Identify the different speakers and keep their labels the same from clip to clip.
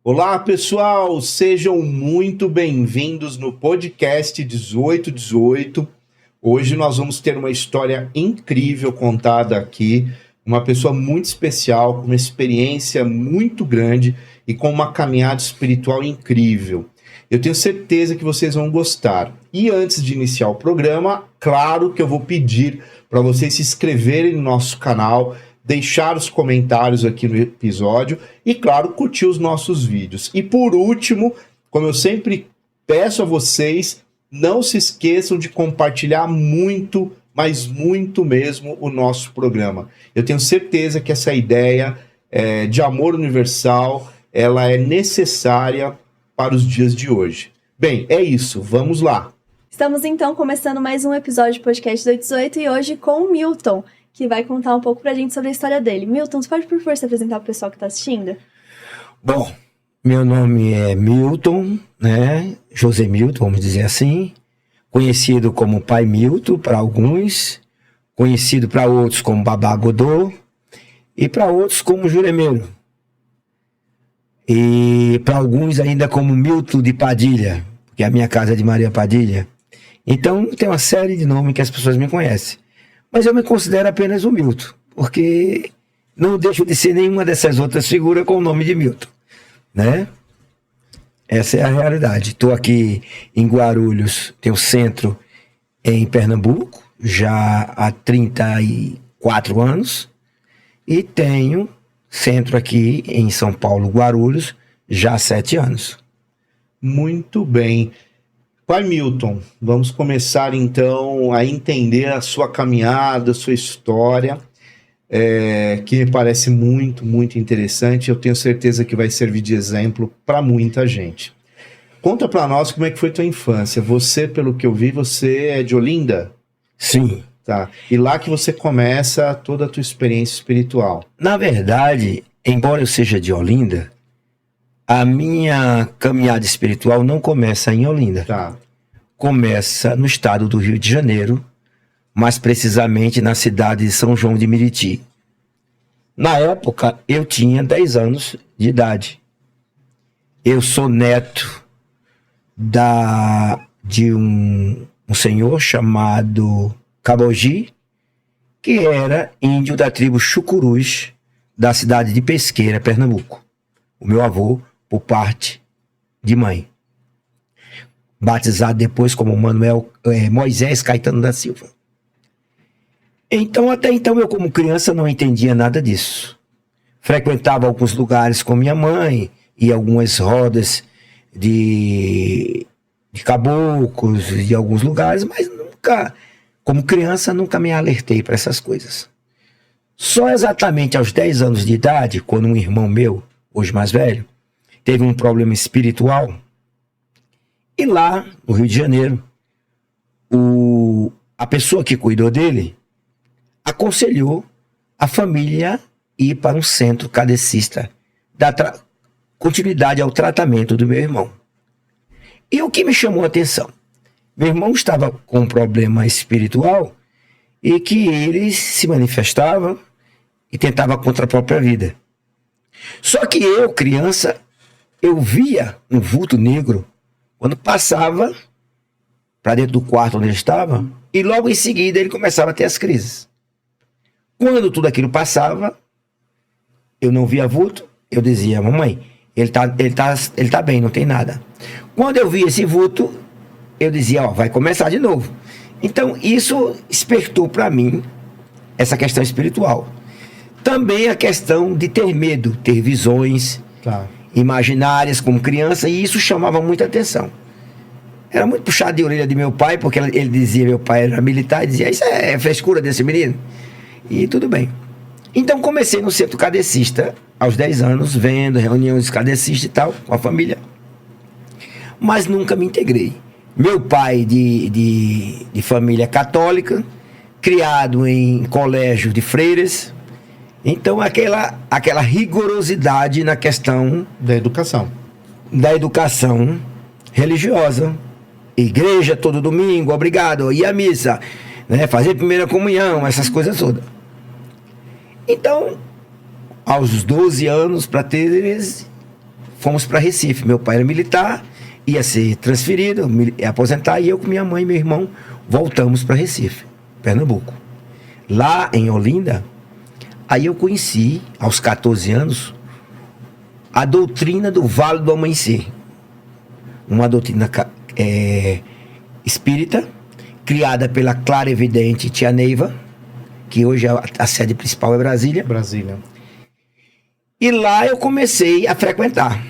Speaker 1: Olá, pessoal! Sejam muito bem-vindos no podcast 1818. Hoje nós vamos ter uma história incrível contada aqui. Uma pessoa muito especial, com uma experiência muito grande e com uma caminhada espiritual incrível. Eu tenho certeza que vocês vão gostar. E antes de iniciar o programa, claro que eu vou pedir para vocês se inscreverem no nosso canal, deixar os comentários aqui no episódio e, claro, curtir os nossos vídeos. E por último, como eu sempre peço a vocês, não se esqueçam de compartilhar muito, mas muito mesmo, o nosso programa. Eu tenho certeza que essa ideia de amor universal, ela é necessária para os dias de hoje. Bem, é isso, vamos lá.
Speaker 2: Estamos então começando mais um episódio do podcast 18 e hoje com o Milton, que vai contar um pouco pra gente sobre a história dele. Milton, você pode, por favor, se apresentar pro pessoal que tá assistindo?
Speaker 3: Bom, meu nome é Milton, né? José Milton, vamos dizer assim. Conhecido como Pai Milton para alguns, conhecido para outros como Babá Godô e para outros como Juremeiro. E para alguns ainda como Milton de Padilha, porque a minha casa é de Maria Padilha. Então tem uma série de nomes que as pessoas me conhecem. Mas eu me considero apenas o Milton, porque não deixo de ser nenhuma dessas outras figuras com o nome de Milton, né? Essa é a realidade. Estou aqui em Guarulhos, tenho centro em Pernambuco, já há 34 anos, e tenho centro aqui em São Paulo, Guarulhos, já há 7 anos.
Speaker 1: Muito bem. Pai Milton, vamos começar então a entender a sua caminhada, a sua história, que me parece muito, muito interessante. Eu tenho certeza que vai servir de exemplo para muita gente. Conta para nós como é que foi tua infância. Você, pelo que eu vi, você é de Olinda?
Speaker 3: Sim.
Speaker 1: Tá. E lá que você começa toda a tua experiência espiritual.
Speaker 3: Na verdade, embora eu seja de Olinda, a minha caminhada espiritual não começa em Olinda.
Speaker 1: Tá.
Speaker 3: Começa no estado do Rio de Janeiro, mais precisamente na cidade de São João de Meriti. Na época, eu tinha 10 anos de idade. Eu sou neto de um senhor chamado Cabogi, que era índio da tribo Chucurus, da cidade de Pesqueira, Pernambuco. O meu avô, por parte de mãe. Batizado depois como Moisés Caetano da Silva. Então, até então, eu como criança não entendia nada disso. Frequentava alguns lugares com minha mãe e algumas rodas de caboclos de alguns lugares, mas nunca, como criança, nunca me alertei para essas coisas. Só exatamente aos 10 anos de idade, quando um irmão meu, hoje mais velho, teve um problema espiritual, e lá, no Rio de Janeiro, a pessoa que cuidou dele aconselhou a família ir para um centro kardecista, dar continuidade ao tratamento do meu irmão. E o que me chamou a atenção? Meu irmão estava com um problema espiritual e que ele se manifestava e tentava contra a própria vida. Só que eu, criança, eu via um vulto negro quando passava para dentro do quarto onde ele estava e logo em seguida ele começava a ter as crises. Quando tudo aquilo passava, eu não via vulto, eu dizia, mamãe, ele tá bem, não tem nada. Quando eu via esse vulto, eu dizia, vai começar de novo. Então isso despertou para mim essa questão espiritual. Também a questão de ter medo, ter visões imaginárias como criança, e isso chamava muita atenção. Era muito puxado de orelha de meu pai, porque ele dizia, meu pai era militar, e dizia, isso é frescura desse menino. E tudo bem. Então comecei no centro kardecista, aos 10 anos, vendo reuniões kardecistas e tal, com a família. Mas nunca me integrei. Meu pai de família católica, criado em colégio de freiras, então aquela rigorosidade na questão
Speaker 1: da educação
Speaker 3: religiosa. Igreja todo domingo, obrigado, ir à missa, né, fazer primeira comunhão, essas coisas todas. Então, aos 12 anos, para ter fomos para Recife. Meu pai era militar, ia ser transferido, ia aposentar, e eu com minha mãe e meu irmão voltamos para Recife, Pernambuco. Lá em Olinda, aí eu conheci, aos 14 anos, a doutrina do Vale do Amanhecer. Uma doutrina espírita, criada pela clarividente Tia Neiva, que hoje a sede principal é Brasília.
Speaker 1: Brasília.
Speaker 3: E lá eu comecei a frequentar.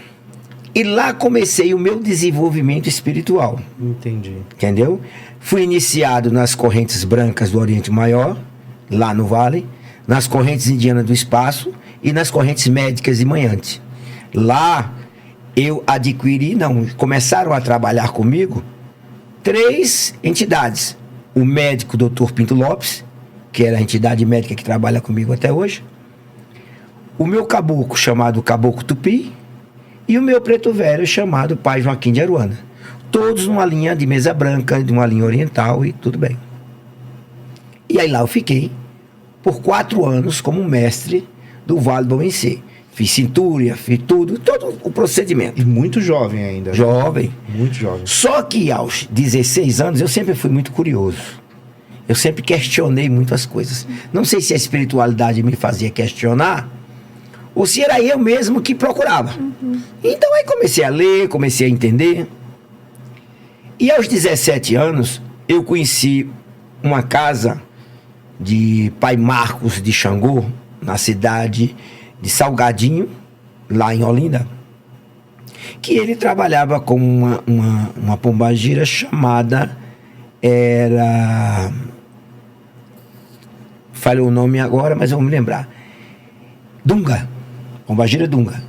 Speaker 3: E lá comecei o meu desenvolvimento espiritual.
Speaker 1: Entendi.
Speaker 3: Entendeu? Fui iniciado nas correntes brancas do Oriente Maior, lá no Vale, nas correntes indianas do espaço e nas correntes médicas de Manhante. Lá eu adquiri, começaram a trabalhar comigo 3 entidades. O médico Dr. Pinto Lopes, que era a entidade médica que trabalha comigo até hoje. O meu caboclo, chamado Caboclo Tupi, e o meu preto velho, chamado Pai Joaquim de Aruana. Todos numa linha de mesa branca, de uma linha oriental, e tudo bem. E aí lá eu fiquei por 4 anos como mestre do Vale do Amanhecer. Fiz cintura, fiz todo o procedimento.
Speaker 1: E muito jovem ainda. Né?
Speaker 3: Jovem.
Speaker 1: Muito jovem.
Speaker 3: Só que aos 16 anos eu sempre fui muito curioso. Eu sempre questionei muitas coisas. Não sei se a espiritualidade me fazia questionar ou se era eu mesmo que procurava. Então aí comecei a ler, comecei a entender. E aos 17 anos eu conheci uma casa de Pai Marcos de Xangô, na cidade de Salgadinho, lá em Olinda, que ele trabalhava com uma pombagira chamada, falhou o nome agora, mas eu vou me lembrar, Dunga, pombagira Dunga.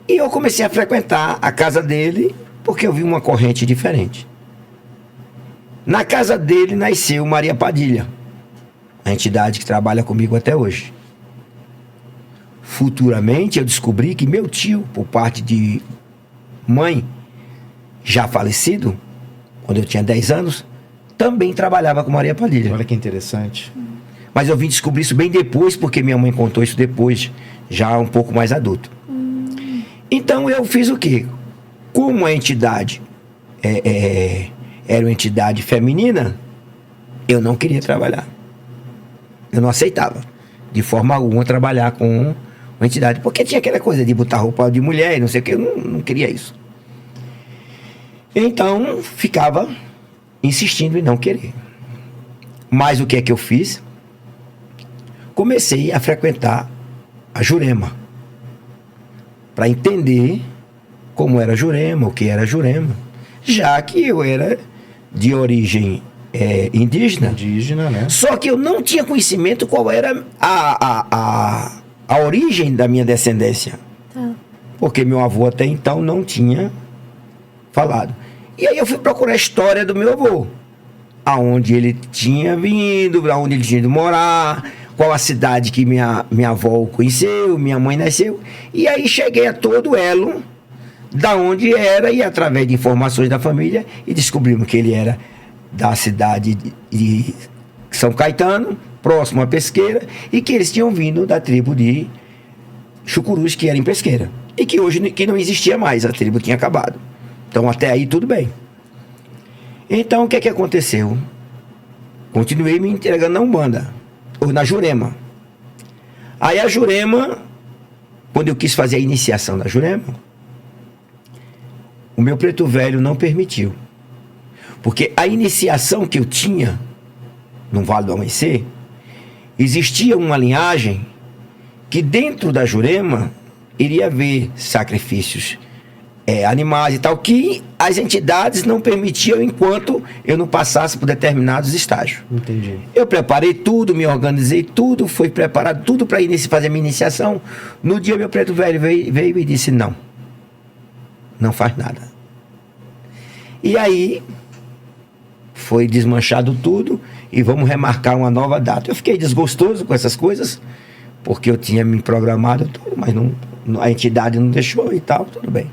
Speaker 3: E eu comecei a frequentar a casa dele, porque eu vi uma corrente diferente. Na casa dele nasceu Maria Padilha, a entidade que trabalha comigo até hoje. Futuramente eu descobri que meu tio, por parte de mãe, já falecido, quando eu tinha 10 anos, também trabalhava com Maria Padilha.
Speaker 1: Olha que interessante.
Speaker 3: Mas eu vim descobrir isso bem depois, porque minha mãe contou isso depois, já um pouco mais adulto. Então eu fiz o quê? Como a entidade era uma entidade feminina, eu não queria trabalhar. Eu não aceitava, de forma alguma, trabalhar com uma entidade. Porque tinha aquela coisa de botar roupa de mulher e não sei o que, eu não queria isso. Então, ficava insistindo em não querer. Mas o que é que eu fiz? Comecei a frequentar a Jurema, para entender como era Jurema, o que era Jurema, já que eu era de origem indígena.
Speaker 1: Indígena, né?
Speaker 3: Só que eu não tinha conhecimento qual era a origem da minha descendência.
Speaker 2: Tá.
Speaker 3: Porque meu avô até então não tinha falado. E aí eu fui procurar a história do meu avô. Aonde ele tinha vindo, aonde ele tinha ido morar, qual a cidade que minha avó conheceu, minha mãe nasceu. E aí cheguei a todo o elo da onde era, e através de informações da família, e descobrimos que ele era da cidade de São Caetano, próximo à Pesqueira, e que eles tinham vindo da tribo de Chucurus, que era em Pesqueira, e que hoje que não existia mais, a tribo tinha acabado. Então até aí tudo bem. Então o que é que aconteceu? Continuei me entregando na Umbanda, ou na Jurema. Aí a Jurema, quando eu quis fazer a iniciação da Jurema, o meu preto velho não permitiu. Porque a iniciação que eu tinha no Vale do Amanhecer, existia uma linhagem que dentro da Jurema iria haver sacrifícios animais e tal, que as entidades não permitiam enquanto eu não passasse por determinados estágios.
Speaker 1: Entendi.
Speaker 3: Eu preparei tudo, me organizei tudo, foi preparado tudo para fazer a minha iniciação. No dia meu preto velho veio e disse não faz nada. E aí foi desmanchado tudo e vamos remarcar uma nova data. Eu fiquei desgostoso com essas coisas, porque eu tinha me programado tudo, mas a entidade não deixou e tal, tudo bem.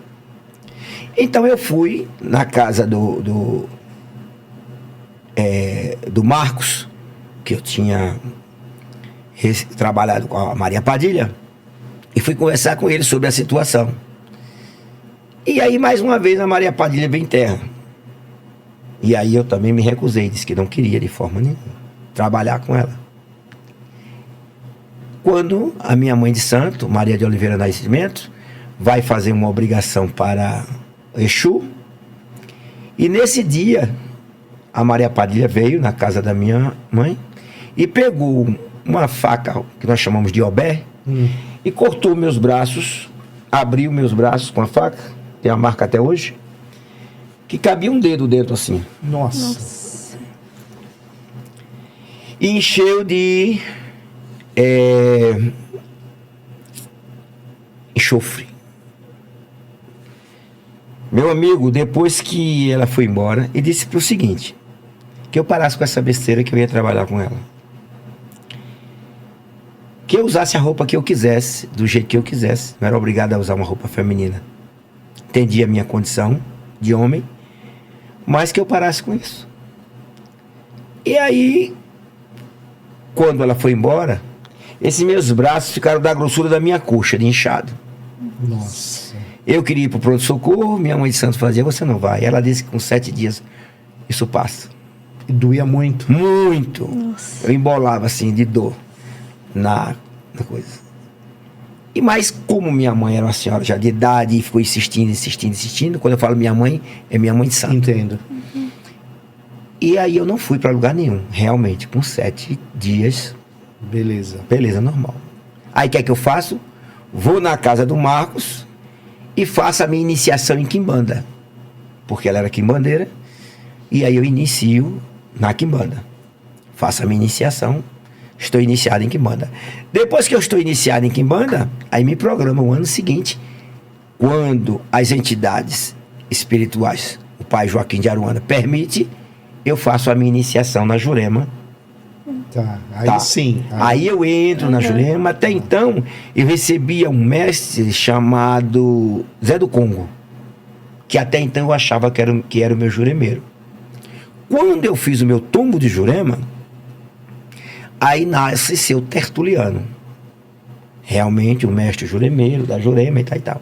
Speaker 3: Então eu fui na casa do Marcos, que eu tinha trabalhado com a Maria Padilha, e fui conversar com ele sobre a situação. E aí, mais uma vez, a Maria Padilha veio em terra. E aí eu também me recusei, disse que não queria de forma nenhuma trabalhar com ela. Quando a minha mãe de santo, Maria de Oliveira Nascimento, vai fazer uma obrigação para Exu, e nesse dia, a Maria Padilha veio na casa da minha mãe e pegou uma faca, que nós chamamos de obé, e cortou meus braços, abriu meus braços com a faca, tem a marca até hoje, que cabia um dedo dentro assim.
Speaker 1: Nossa.
Speaker 3: E encheu de enxofre. Meu amigo, depois que ela foi embora, ele disse pro seguinte, que eu parasse com essa besteira, que eu ia trabalhar com ela. Que eu usasse a roupa que eu quisesse, do jeito que eu quisesse. Não era obrigado a usar uma roupa feminina. Entendi a minha condição de homem, mas que eu parasse com isso. E aí, quando ela foi embora, esses meus braços ficaram da grossura da minha coxa, de inchado.
Speaker 1: Nossa.
Speaker 3: Eu queria ir pro pronto-socorro, minha mãe de santo fazia, você não vai. Ela disse que com 7 dias isso passa.
Speaker 1: E doía muito.
Speaker 3: Muito.
Speaker 2: Nossa.
Speaker 3: Eu embolava assim, de dor na coisa. E mais como minha mãe era uma senhora já de idade e ficou insistindo, quando eu falo minha mãe, é minha mãe de santo.
Speaker 1: Entendo.
Speaker 3: E aí eu não fui para lugar nenhum, realmente, com 7 dias,
Speaker 1: Beleza.
Speaker 3: beleza, normal. Aí o que é que eu faço? Vou na casa do Marcos e faço a minha iniciação em quimbanda, porque ela era quimbandeira, e aí eu inicio na quimbanda. Faço a minha iniciação, estou iniciado em quimbanda. Depois que eu estou iniciado em quimbanda, aí me programa o ano seguinte, quando as entidades espirituais, o pai Joaquim de Aruanda, permite, eu faço a minha iniciação na Jurema.
Speaker 1: Tá. Aí
Speaker 3: Tá.
Speaker 1: sim.
Speaker 3: Aí eu entro na Jurema. Até então, eu recebia um mestre chamado Zé do Congo, que até então eu achava que era o meu juremeiro. Quando eu fiz o meu tombo de Jurema, aí nasce seu Tertuliano. Realmente o mestre juremeiro da Jurema e tal e tal.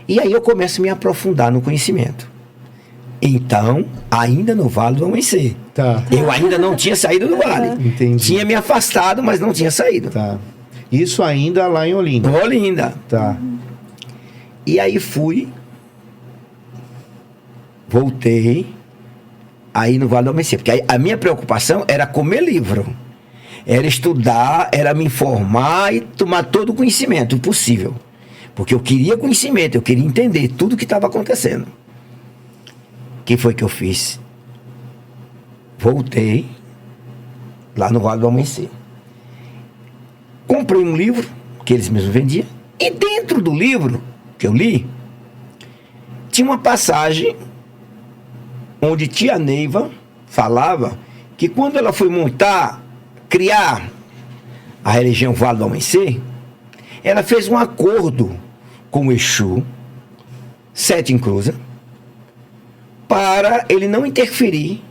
Speaker 3: E aí eu começo a me aprofundar no conhecimento. Então, ainda no Vale do Amanhecer.
Speaker 1: Tá.
Speaker 3: Eu ainda não tinha saído do vale.
Speaker 1: Entendi.
Speaker 3: Tinha me afastado, mas não tinha saído.
Speaker 1: Tá. Isso ainda lá em Olinda.
Speaker 3: Olinda.
Speaker 1: Tá.
Speaker 3: E aí fui, voltei, aí no Vale do Amanhecer. Porque aí a minha preocupação era comer livro. Era estudar, era me informar e tomar todo o conhecimento possível. Porque eu queria conhecimento, eu queria entender tudo o que estava acontecendo. O que foi que eu fiz? Voltei lá no Vale do Amanhecer. Comprei um livro que eles mesmos vendiam. E dentro do livro que eu li, tinha uma passagem onde tia Neiva falava que quando ela foi criar a religião Vale do Amanhecer, ela fez um acordo com o Exu, Sete Encruza, para ele não interferir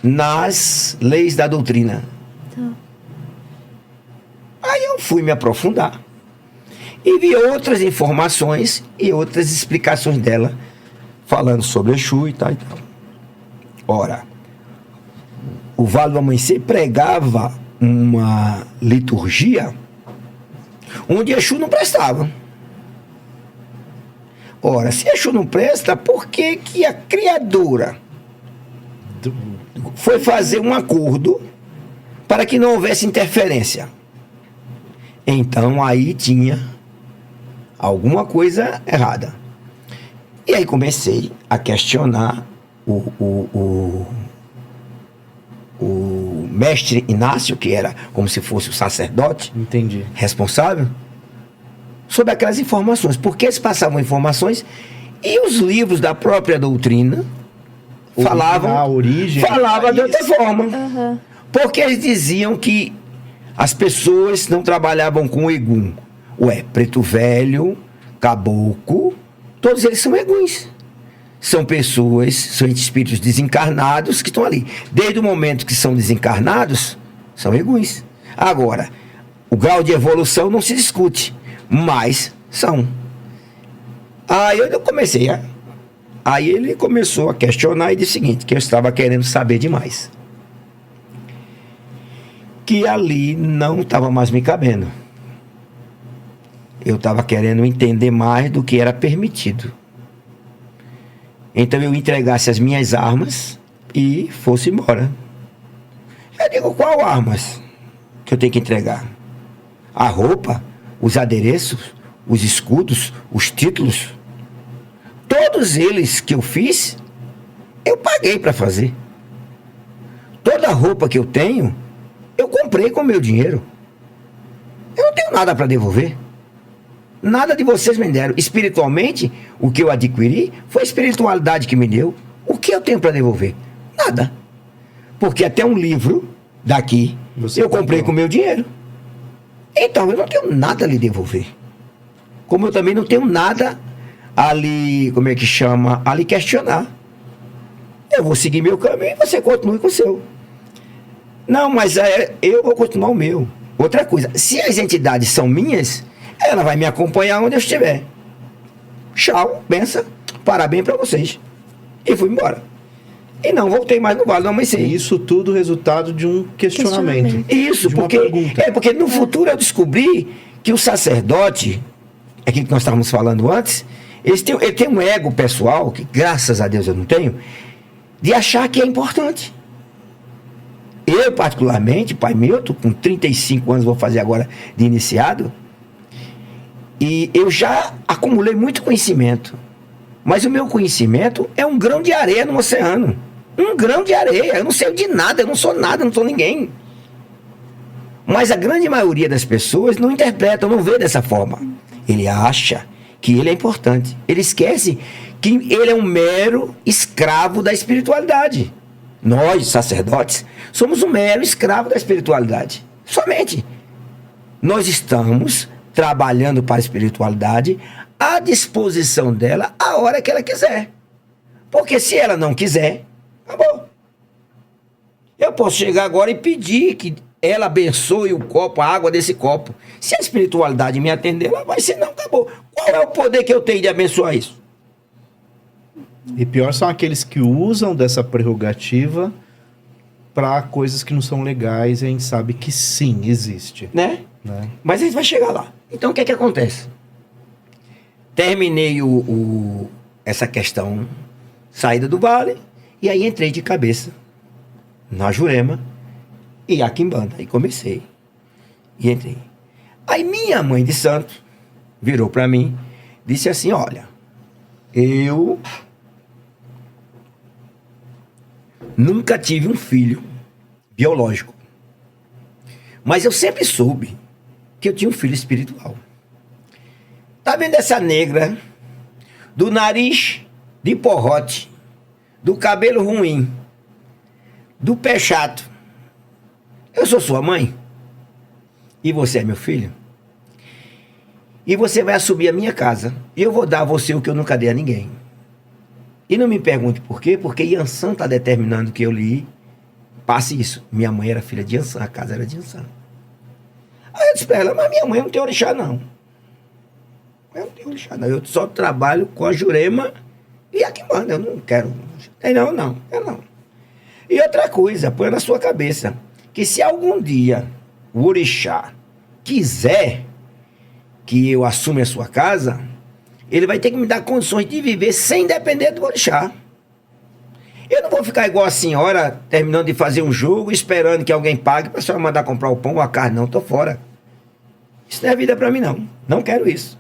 Speaker 3: nas leis da doutrina.
Speaker 2: Tá.
Speaker 3: Aí eu fui me aprofundar e vi outras informações e outras explicações dela falando sobre Exu e tal e tal. Ora, o Vale do Amanhecer pregava uma liturgia onde Exu não prestava. Ora, se Exu não presta, por que que a criadora foi fazer um acordo para que não houvesse interferência? Então aí tinha alguma coisa errada. E aí comecei a questionar o mestre Inácio, que era como se fosse o sacerdote
Speaker 1: Entendi.
Speaker 3: responsável, sobre aquelas informações, porque eles passavam informações e os livros da própria doutrina
Speaker 1: A origem.
Speaker 3: falavam de outra forma.
Speaker 2: Aham.
Speaker 3: Porque eles diziam que as pessoas não trabalhavam com Egum. Ué, Preto Velho, Caboclo, todos eles são Eguns. São pessoas, são espíritos desencarnados que estão ali. Desde o momento que são desencarnados, são Eguns. Agora, o grau de evolução não se discute, mas são. Aí eu comecei a... Aí ele começou a questionar e disse o seguinte, que eu estava querendo saber demais. Que ali não estava mais me cabendo. Eu estava querendo entender mais do que era permitido. Então eu entregasse as minhas armas e fosse embora. Eu digo, qual armas que eu tenho que entregar? A roupa, os adereços, os escudos, os títulos. Todos eles que eu fiz, eu paguei para fazer. Toda a roupa que eu tenho, eu comprei com meu dinheiro. Eu não tenho nada para devolver. Nada de vocês me deram. Espiritualmente, o que eu adquiri foi a espiritualidade que me deu. O que eu tenho para devolver? Nada. Porque até um livro daqui eu comprei com meu dinheiro. Então eu não tenho nada a lhe devolver. Como eu também não tenho nada a lhe, como é que chama, a lhe questionar. Eu vou seguir meu caminho e você continue com o seu. Não, mas eu vou continuar o meu. Outra coisa, se as entidades são minhas, ela vai me acompanhar onde eu estiver. Tchau, benção, parabéns para vocês. E fui embora. E não voltei mais no Vale do Amanhecer.
Speaker 1: Isso tudo resultado de um questionamento.
Speaker 3: Isso, porque no futuro eu descobri que o sacerdote, aquilo que nós estávamos falando antes, ele tem um ego pessoal, que graças a Deus eu não tenho, de achar que é importante. Eu, particularmente, pai Milton, com 35 anos, vou fazer agora de iniciado, e eu já acumulei muito conhecimento. Mas o meu conhecimento é um grão de areia no oceano. Um grão de areia. Eu não sei de nada, eu não sou nada, eu não sou ninguém. Mas a grande maioria das pessoas não interpretam, não vê dessa forma. Ele acha que ele é importante. Ele esquece que ele é um mero escravo da espiritualidade. Nós, sacerdotes, somos um mero escravo da espiritualidade. Somente. Nós estamos trabalhando para a espiritualidade à disposição dela a hora que ela quiser. Porque se ela não quiser, acabou. Eu posso chegar agora e pedir que ela abençoe o copo, a água desse copo. Se a espiritualidade me atender, ela vai, senão acabou. Qual é o poder que eu tenho de abençoar isso?
Speaker 1: E pior são aqueles que usam dessa prerrogativa para coisas que não são legais e a gente sabe que sim, existe.
Speaker 3: Né? Mas a gente vai chegar lá. Então o que é que acontece? Terminei essa questão, saída do vale, e aí entrei de cabeça na Jurema e a Quimbanda. Aí comecei. E entrei. Aí minha mãe de santo virou para mim, disse assim, olha, eu nunca tive um filho biológico, mas eu sempre soube que eu tinha um filho espiritual. Tá vendo essa negra do nariz de porrote, do cabelo ruim, do pé chato? Eu sou sua mãe e você é meu filho. E você vai assumir a minha casa e eu vou dar a você o que eu nunca dei a ninguém. E não me pergunte por quê, porque Yansan está determinando que eu lhe passe isso. Minha mãe era filha de Yansan, a casa era de Yansan. Aí eu disse pra ela, mas minha mãe não tem orixá, não. Eu não tenho orixá, não. Eu só trabalho com a Jurema e a Quimbanda. Eu não quero. Não. E outra coisa, põe na sua cabeça, que se algum dia o orixá quiser que eu assuma a sua casa, ele vai ter que me dar condições de viver sem depender do orixá. Eu não vou ficar igual a senhora, terminando de fazer um jogo, esperando que alguém pague para a senhora mandar comprar o pão ou a carne. Não, tô fora. Isso não é vida para mim, não. Não quero isso.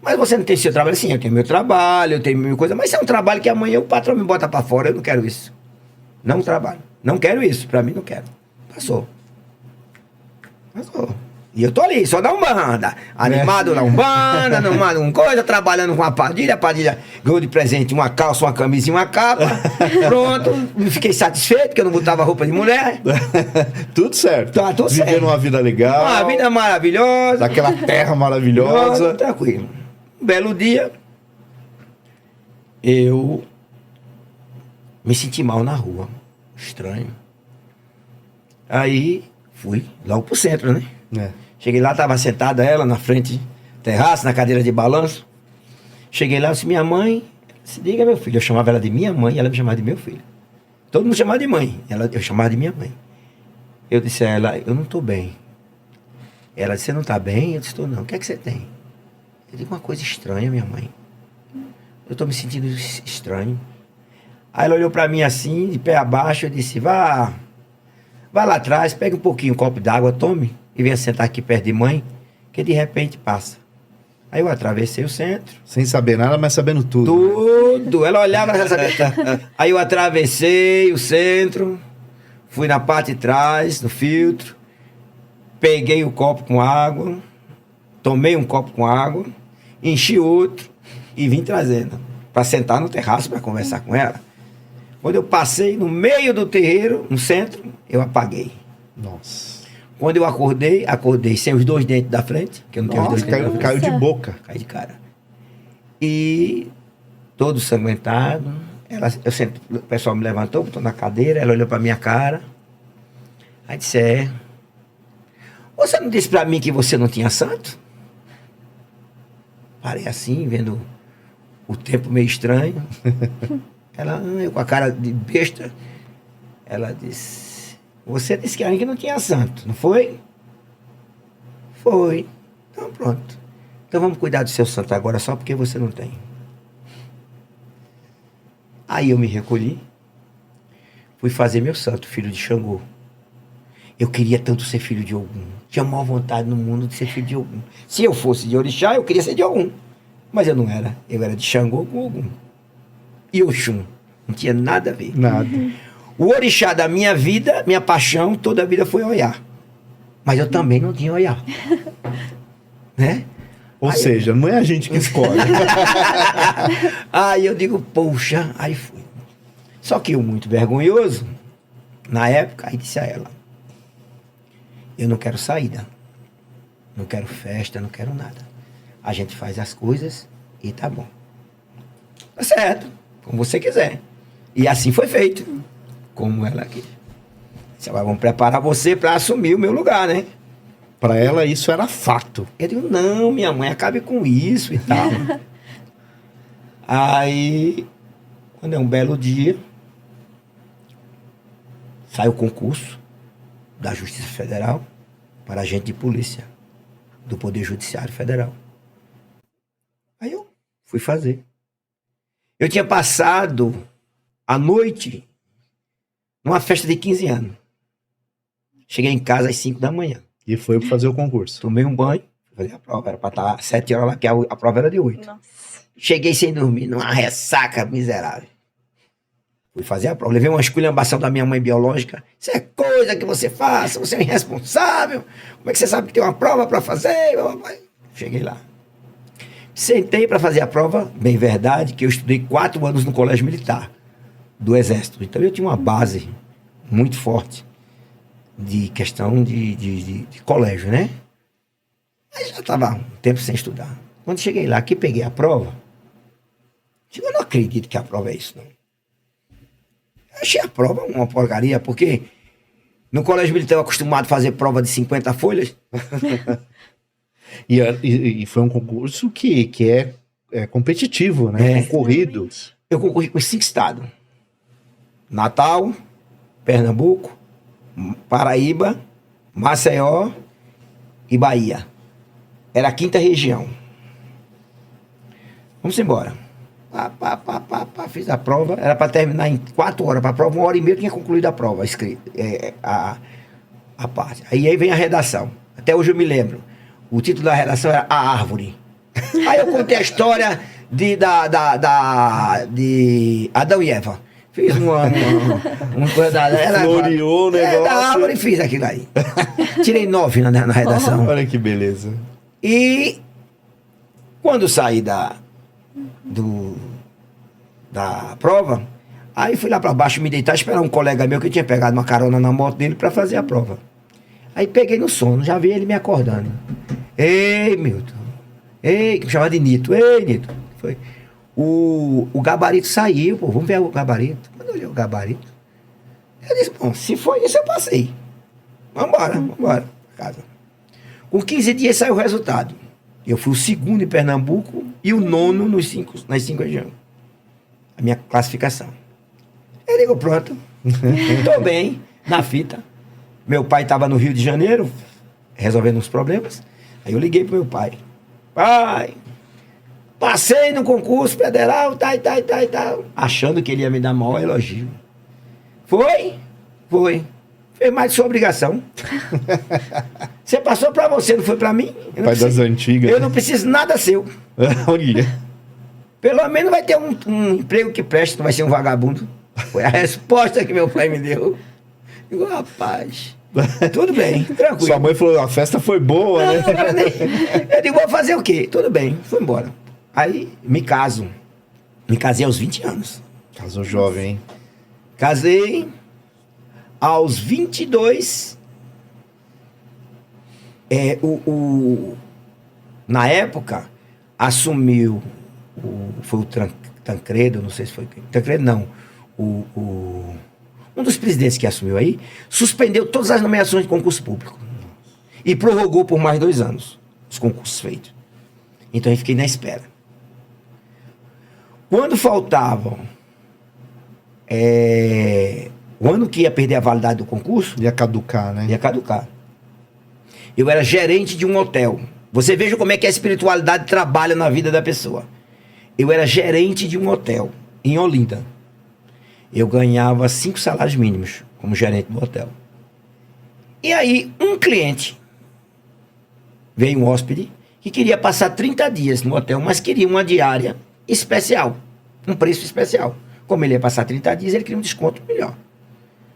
Speaker 3: Mas você não tem seu trabalho? Sim, eu tenho meu trabalho, eu tenho minha coisa, mas é um trabalho que amanhã o patrão me bota para fora. Eu não quero isso. Não trabalho. Não quero isso. Para mim, não quero. Passou. E eu tô ali, só na Umbanda. Animado na Umbanda, numa coisa, trabalhando com a Padilha. A Padilha ganhou de presente uma calça, uma camisa e uma capa. Pronto, fiquei satisfeito, porque eu não botava roupa de mulher.
Speaker 1: Tudo certo.
Speaker 3: Tá, tudo certo.
Speaker 1: Vivendo uma vida legal.
Speaker 3: Uma vida maravilhosa.
Speaker 1: Daquela terra maravilhosa.
Speaker 3: Tranquilo. Um belo dia, eu me senti mal na rua. Estranho. Aí fui logo pro centro, né? Cheguei lá, estava sentada ela na frente, terraço, na cadeira de balanço. Cheguei lá, eu disse, minha mãe, se diga meu filho. Eu chamava ela de minha mãe e ela me chamava de meu filho. Todo mundo chamava de mãe, eu chamava de minha mãe. Eu disse a ela, eu não estou bem. Ela disse, você não está bem? Eu disse, estou não. O que é que você tem? Eu digo, uma coisa estranha, minha mãe. Eu estou me sentindo estranho. Aí ela olhou para mim assim, de pé abaixo, eu disse, vá lá atrás, pegue um pouquinho, um copo d'água, tome, e venha sentar aqui perto de mãe, que de repente passa. Aí eu atravessei o centro.
Speaker 1: Sem saber nada, mas sabendo tudo.
Speaker 3: Tudo. Ela olhava, já sabia. Aí eu atravessei o centro, fui na parte de trás, no filtro, peguei o copo com água, tomei um copo com água, enchi outro e vim trazendo para sentar no terraço para conversar com ela. Quando eu passei no meio do terreiro, no centro, eu apaguei.
Speaker 1: Nossa.
Speaker 3: Quando eu acordei sem os dois dentes da frente, que eu não tenho os dois dentes da frente.
Speaker 1: Caiu de boca.
Speaker 3: Caí de cara. E todo sanguentado. O pessoal me levantou, botou na cadeira, ela olhou pra minha cara. Aí disse, você não disse pra mim que você não tinha santo? Parei assim, vendo o tempo meio estranho. Ela, eu com a cara de besta, ela disse, você disse que não tinha santo, não foi? Foi. Então pronto. Então vamos cuidar do seu santo agora só porque você não tem. Aí eu me recolhi, fui fazer meu santo, filho de Xangô. Eu queria tanto ser filho de Ogum. Tinha a maior vontade no mundo de ser filho de Ogum. Se eu fosse de Orixá, eu queria ser de Ogum. Mas eu não era. Eu era de Xangô com Ogum. E Oxum. Não tinha nada a ver.
Speaker 1: Nada.
Speaker 3: O orixá da minha vida, minha paixão, toda a vida foi Oiá. Mas eu também não tinha Oiá. Né?
Speaker 1: Ou seja, não é a gente que escolhe.
Speaker 3: Aí eu digo, poxa, aí fui. Só que eu, muito vergonhoso, na época, aí disse a ela, eu não quero saída, não quero festa, não quero nada. A gente faz as coisas e tá bom. Tá certo, como você quiser. E assim foi feito. Como ela quis. Vamos preparar você para assumir o meu lugar, né?
Speaker 1: Para ela isso era fato.
Speaker 3: Eu digo, não, minha mãe, acabe com isso e tal. Aí, quando é um belo dia, sai o concurso da Justiça Federal para agente de polícia do Poder Judiciário Federal. Aí eu fui fazer. Eu tinha passado a noite numa festa de 15 anos. Cheguei em casa às 5 da manhã.
Speaker 1: E foi para fazer o concurso.
Speaker 3: Tomei um banho, fazer a prova. Era para estar às 7 horas lá, que a prova era de 8.
Speaker 2: Nossa.
Speaker 3: Cheguei sem dormir, numa ressaca miserável. Fui fazer a prova. Levei uma esculhambação da minha mãe biológica. Isso é coisa que você faça, você é um irresponsável. Como é que você sabe que tem uma prova para fazer? Cheguei lá. Sentei para fazer a prova. Bem verdade que eu estudei 4 anos no colégio militar do Exército. Então eu tinha uma base muito forte de questão de colégio, né? Aí já estava um tempo sem estudar. Quando cheguei lá, que peguei a prova, eu não acredito que a prova é isso, não. Eu achei a prova uma porcaria, porque no colégio militar eu acostumado a fazer prova de 50 folhas.
Speaker 1: E foi um concurso que é competitivo, né? Concorrido.
Speaker 3: Eu concorri com 5 estados. Natal, Pernambuco, Paraíba, Maceió e Bahia. Era a 5ª região. Vamos embora. Fiz a prova. Era para terminar em 4 horas. Para a prova, 1h30 eu tinha concluído a prova, a parte. Aí vem a redação. Até hoje eu me lembro. O título da redação era A Árvore. Aí eu contei a história de Adão e Eva. Fiz uma coisa da...
Speaker 1: Floreou o negócio.
Speaker 3: Da árvore e fiz aquilo aí. Tirei 9 na redação.
Speaker 1: Olha que beleza.
Speaker 3: E quando saí da prova, aí fui lá para baixo me deitar, esperar um colega meu que tinha pegado uma carona na moto dele para fazer a prova. Aí peguei no sono, já vi ele me acordando. Ei, Milton. Ei, que me chamava de Nito. Ei, Nito. Foi. O gabarito saiu, pô, vamos ver o gabarito. Quando eu olhei o gabarito, eu disse, bom, se foi isso eu passei. Vambora pra casa. Com 15 dias saiu o resultado. Eu fui o segundo em Pernambuco e o nono nas 5 regiões. A minha classificação. Eu digo, pronto. Estou bem, na fita. Meu pai estava no Rio de Janeiro, resolvendo uns problemas. Aí eu liguei pro meu pai. Pai, passei no concurso federal, tal. Achando que ele ia me dar maior elogio. Foi. Fez mais de sua obrigação. Você passou pra você, não foi pra mim?
Speaker 1: Pai das antigas.
Speaker 3: Eu não preciso nada seu. Pelo menos vai ter um emprego que preste, não vai ser um vagabundo. Foi a resposta que meu pai me deu. Digo, rapaz, tudo bem, tranquilo.
Speaker 1: Sua mãe falou, a festa foi boa, né?
Speaker 3: Eu digo, vou fazer o quê? Tudo bem, fui embora. Aí, me caso. Me casei aos 20 anos.
Speaker 1: Casou jovem, hein?
Speaker 3: Casei aos 22. Na época, assumiu foi o Tancredo, não sei se foi Tancredo, não. Um dos presidentes que assumiu aí, suspendeu todas as nomeações de concurso público. E prorrogou por mais 2 anos os concursos feitos. Então eu fiquei na espera. Quando faltavam o ano que ia perder a validade do concurso...
Speaker 1: Ia caducar, né?
Speaker 3: Ia caducar. Eu era gerente de um hotel. Você veja como é que a espiritualidade trabalha na vida da pessoa. Eu era gerente de um hotel em Olinda. Eu ganhava 5 salários mínimos como gerente do hotel. E aí, um cliente, veio um hóspede, que queria passar 30 dias no hotel, mas queria uma diária especial, um preço especial. Como ele ia passar 30 dias, ele queria um desconto melhor.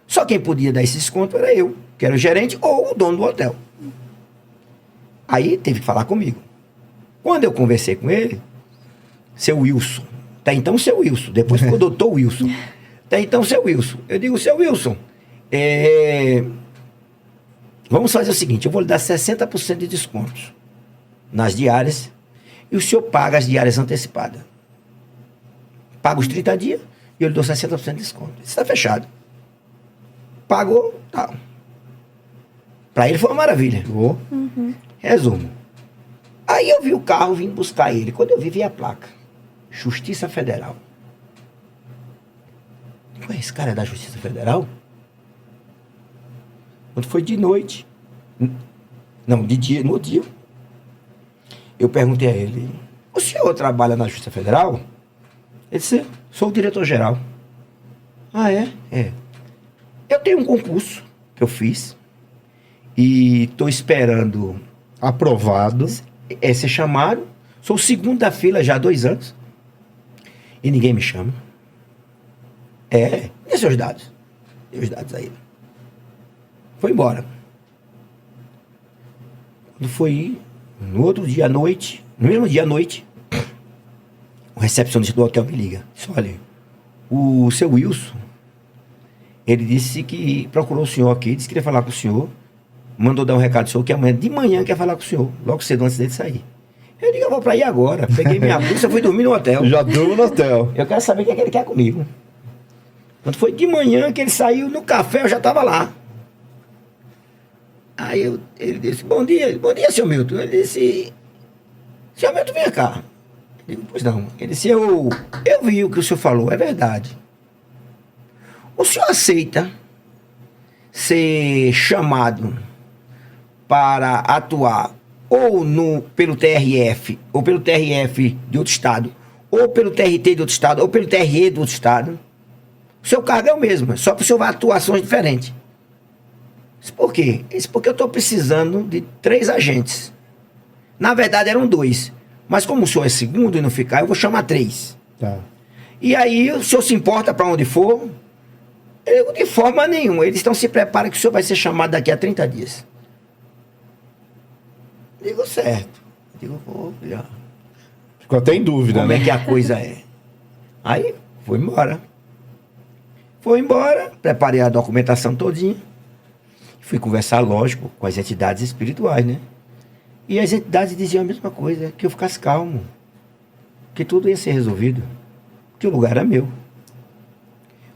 Speaker 3: Só quem podia dar esse desconto era eu, que era o gerente ou o dono do hotel. Aí teve que falar comigo. Quando eu conversei com ele, seu Wilson, tá então seu Wilson, depois ficou doutor Wilson. Tá então seu Wilson. Eu digo, seu Wilson, vamos fazer o seguinte, eu vou lhe dar 60% de descontos nas diárias e o senhor paga as diárias antecipadas. Paga os 30 dias e eu lhe dou 60% de desconto. Isso está fechado. Pagou, tal. Para ele foi uma maravilha.
Speaker 2: Uhum.
Speaker 3: Resumo. Aí eu vi o carro, vim buscar ele. Quando eu vi a placa. Justiça Federal. Ué, esse cara é da Justiça Federal? Quando foi de noite. Não, de dia, no dia. Eu perguntei a ele, o senhor trabalha na Justiça Federal? Ele disse, sou o diretor-geral. Ah, é? É. Eu tenho um concurso que eu fiz e estou esperando...
Speaker 1: Aprovado.
Speaker 3: Ser chamado. Sou o segundo da fila já há 2 anos. E ninguém me chama. E seus dados? E os dados aí. Foi embora. Quando foi no outro dia à noite, no mesmo dia à noite, o recepcionista do hotel me liga. Disse, olha, o seu Wilson, ele disse que procurou o senhor aqui, disse que queria falar com o senhor, mandou dar um recado ao senhor que amanhã de manhã quer falar com o senhor, logo cedo antes dele sair. Eu digo, eu vou pra aí agora. Peguei minha bolsa, fui dormir no hotel.
Speaker 1: Já durmo no hotel.
Speaker 3: Eu quero saber o que é que ele quer comigo. Quando foi de manhã que ele saiu no café, eu já estava lá. Aí ele disse, bom dia, senhor Milton. Ele disse, senhor Milton, vem cá. Eu digo, pois não. Ele disse, eu vi o que o senhor falou, é verdade. O senhor aceita ser chamado para atuar ou pelo TRF, ou pelo TRF de outro estado, ou pelo TRT de outro estado, ou pelo TRE de outro estado? O seu cargo é o mesmo, só que o senhor vai atuações diferentes. Isso por quê? Isso porque eu estou precisando de 3 agentes. Na verdade eram 2. Mas como o senhor é segundo e não ficar, eu vou chamar 3.
Speaker 1: Tá.
Speaker 3: E aí o senhor se importa para onde for? Eu, de forma nenhuma. Eles estão se preparando que o senhor vai ser chamado daqui a 30 dias. Digo, certo. Digo, olha.
Speaker 1: Ficou até em dúvida,
Speaker 3: Como
Speaker 1: né?
Speaker 3: é que a coisa é? Aí, foi embora. Foi embora, preparei a documentação todinha. Fui conversar, lógico, com as entidades espirituais, né? E as entidades diziam a mesma coisa, que eu ficasse calmo. Que tudo ia ser resolvido. Que o lugar era meu.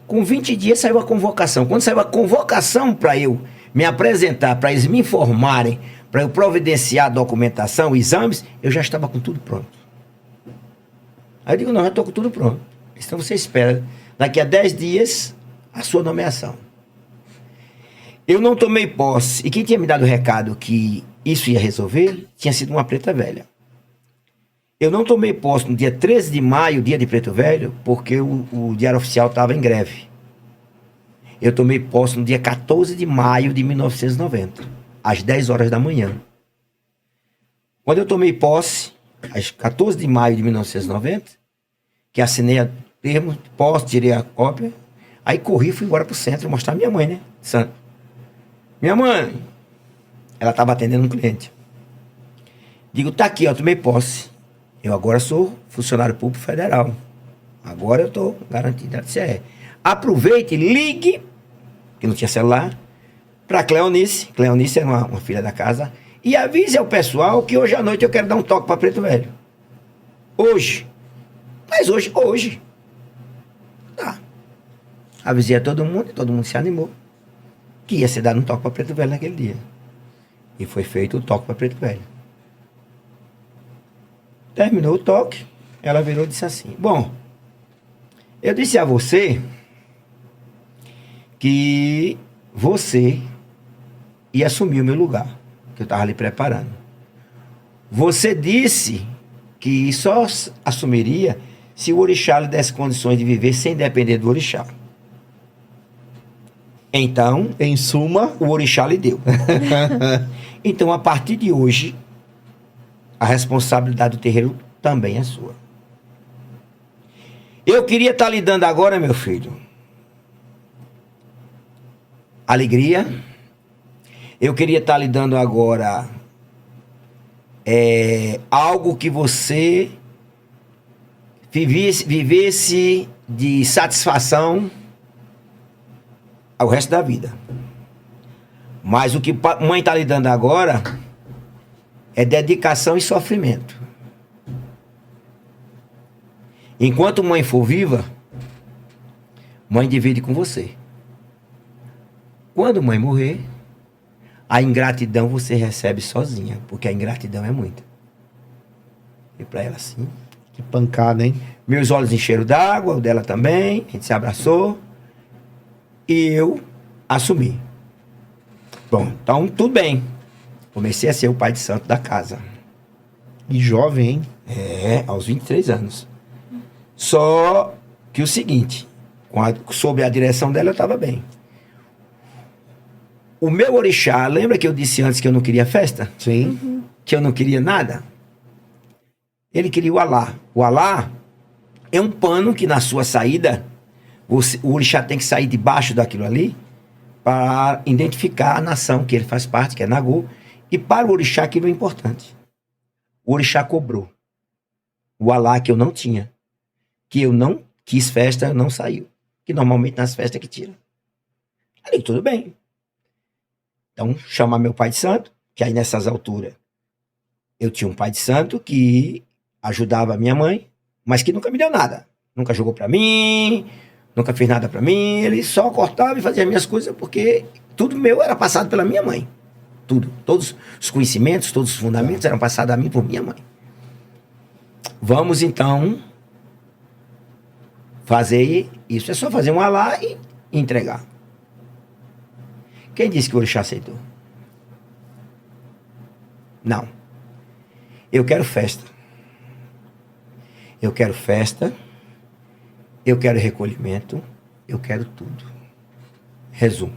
Speaker 3: Com 20 dias saiu a convocação. Quando saiu a convocação para eu me apresentar, para eles me informarem para eu providenciar a documentação, exames, eu já estava com tudo pronto. Aí eu digo, não, já estou com tudo pronto. Então você espera, daqui a 10 dias, a sua nomeação. Eu não tomei posse, e quem tinha me dado o recado que isso ia resolver, tinha sido uma preta velha. Eu não tomei posse no dia 13 de maio, dia de Preto Velho, porque o Diário Oficial estava em greve. Eu tomei posse no dia 14 de maio de 1990, às 10 horas da manhã. Quando eu tomei posse, às 14 de maio de 1990, que assinei a termo de posse, tirei a cópia, aí corri e fui embora pro centro mostrar a minha mãe, né? Santo. Minha mãe, ela estava atendendo um cliente. Digo, tá aqui, ó, tomei posse. Eu agora sou funcionário público federal. Agora eu estou garantido. Ela disse, aproveite, ligue, que não tinha celular, para Cleonice. Cleonice era uma filha da casa. E avise ao pessoal que hoje à noite eu quero dar um toque para Preto Velho. Hoje. Mas hoje. Tá. Avisei a todo mundo se animou. Que ia ser dado um toque para Preto Velho naquele dia. E foi feito o toque para Preto Velho. Terminou o toque, ela virou e disse assim, bom, eu disse a você que você ia assumir o meu lugar, que eu estava ali preparando. Você disse que só assumiria se o orixá lhe desse condições de viver sem depender do orixá. Então,
Speaker 1: Em suma,
Speaker 3: o orixá lhe deu. Então, a partir de hoje, a responsabilidade do terreiro também é sua. Eu queria estar lhe dando agora, meu filho, alegria. Eu queria estar lhe dando agora algo que você vivesse de satisfação ao resto da vida. Mas o que mãe está lhe dando agora é dedicação e sofrimento. Enquanto mãe for viva, mãe divide com você. Quando mãe morrer, a ingratidão você recebe sozinha, porque a ingratidão é muita. E para ela assim,
Speaker 1: que pancada, hein?
Speaker 3: meus olhos encheram d'água, o dela também, a gente se abraçou e eu assumi. Bom, então tudo bem. Comecei a ser o pai de santo da casa.
Speaker 1: E jovem, hein?
Speaker 3: Aos 23 anos. Só que o seguinte, sob a direção dela eu estava bem. O meu orixá, lembra que eu disse antes que eu não queria festa?
Speaker 1: Sim.
Speaker 3: Que eu não queria nada? Ele queria o Alá. O Alá é um pano que na sua saída, o orixá tem que sair debaixo daquilo ali para identificar a nação que ele faz parte, que é Nagô. E para o orixá aquilo é importante. O orixá cobrou. O Alá que eu não tinha. Que eu não quis festa, não saiu. Que normalmente nas festas que tira. Ali, tudo bem. Então, chamar meu pai de santo, que aí nessas alturas eu tinha um pai de santo que ajudava a minha mãe, mas que nunca me deu nada. Nunca jogou pra mim, nunca fez nada pra mim. Ele só cortava e fazia as minhas coisas porque tudo meu era passado pela minha mãe. Tudo. Todos os conhecimentos, todos os fundamentos eram passados a mim por minha mãe. Vamos então fazer isso. É só fazer um alá e entregar. Quem disse que o orixá aceitou? Não. Eu quero festa. Eu quero festa. Eu quero recolhimento. Eu quero tudo. Resumo.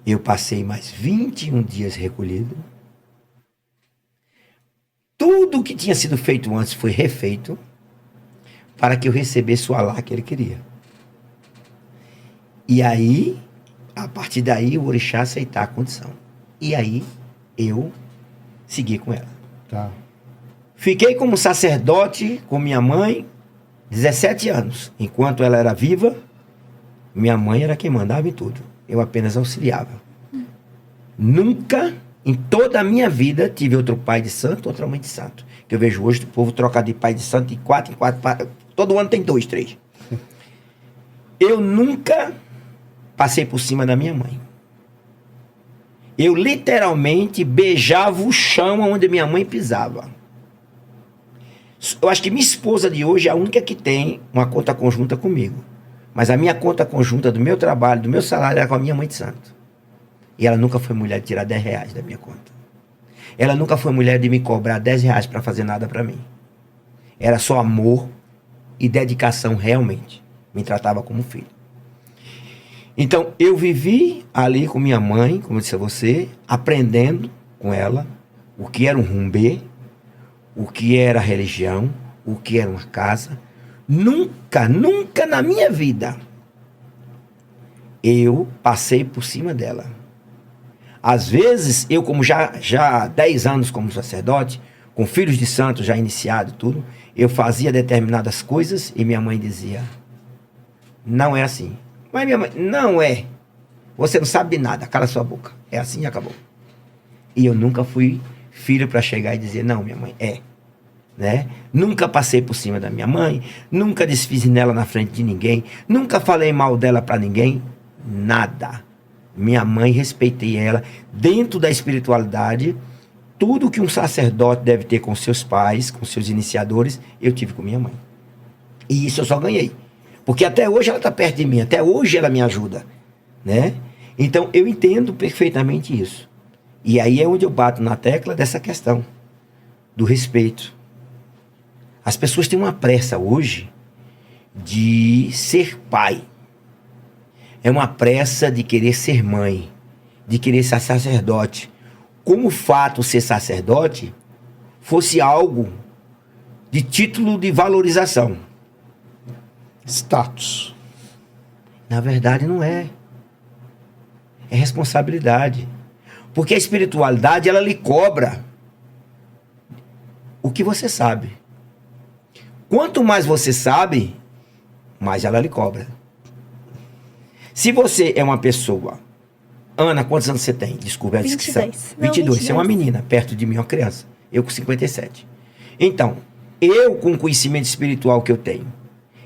Speaker 3: Eu passei mais 21 dias recolhido. Tudo que tinha sido feito antes foi refeito para que eu recebesse o alá que ele queria. E aí, a partir daí, o orixá aceitar a condição. E aí, eu segui com ela.
Speaker 1: Tá.
Speaker 3: Fiquei como sacerdote com minha mãe 17 anos. Enquanto ela era viva, minha mãe era quem mandava em tudo. Eu apenas auxiliava. Nunca, em toda a minha vida, tive outro pai de santo, outra mãe de santo. Que eu vejo hoje o povo trocar de pai de santo de 4 em 4. Todo ano tem 2, 3. Eu nunca passei por cima da minha mãe. Eu literalmente beijava o chão onde minha mãe pisava. Eu acho que minha esposa de hoje é a única que tem uma conta conjunta comigo. Mas a minha conta conjunta do meu trabalho, do meu salário, era com a minha mãe de santo. E ela nunca foi mulher de tirar 10 reais da minha conta. Ela nunca foi mulher de me cobrar 10 reais para fazer nada para mim. Era só amor e dedicação realmente. Me tratava como filho. Então, eu vivi ali com minha mãe, como eu disse a você, aprendendo com ela o que era um rumbê, o que era religião, o que era uma casa. Nunca na minha vida eu passei por cima dela. Às vezes, eu como já há 10 anos como sacerdote, com filhos de santos já iniciado tudo, eu fazia determinadas coisas e minha mãe dizia, não é assim. Mas minha mãe, não é. Você não sabe de nada, cala sua boca. É assim e acabou. E eu nunca fui filho para chegar e dizer, não, minha mãe, é. Né? Nunca passei por cima da minha mãe, nunca desfiz nela na frente de ninguém, nunca falei mal dela para ninguém, nada. Minha mãe, respeitei ela. Dentro da espiritualidade, tudo que um sacerdote deve ter com seus pais, com seus iniciadores, eu tive com minha mãe. E isso eu só ganhei. Porque até hoje ela está perto de mim, até hoje ela me ajuda, né? Então eu entendo perfeitamente isso. E aí é onde eu bato na tecla dessa questão do respeito. As pessoas têm uma pressa hoje de ser pai. É uma pressa de querer ser mãe, de querer ser sacerdote. Como o fato de ser sacerdote fosse algo de título de valorização.
Speaker 1: Status.
Speaker 3: Na verdade, não é. É responsabilidade. Porque a espiritualidade, ela lhe cobra o que você sabe. Quanto mais você sabe, mais ela lhe cobra. Se você é uma pessoa... Ana, quantos anos você tem? Desculpa a descrição.
Speaker 2: 22.
Speaker 3: 22. Você é uma menina, perto de mim, uma criança. Eu com 57. Então, eu com o conhecimento espiritual que eu tenho,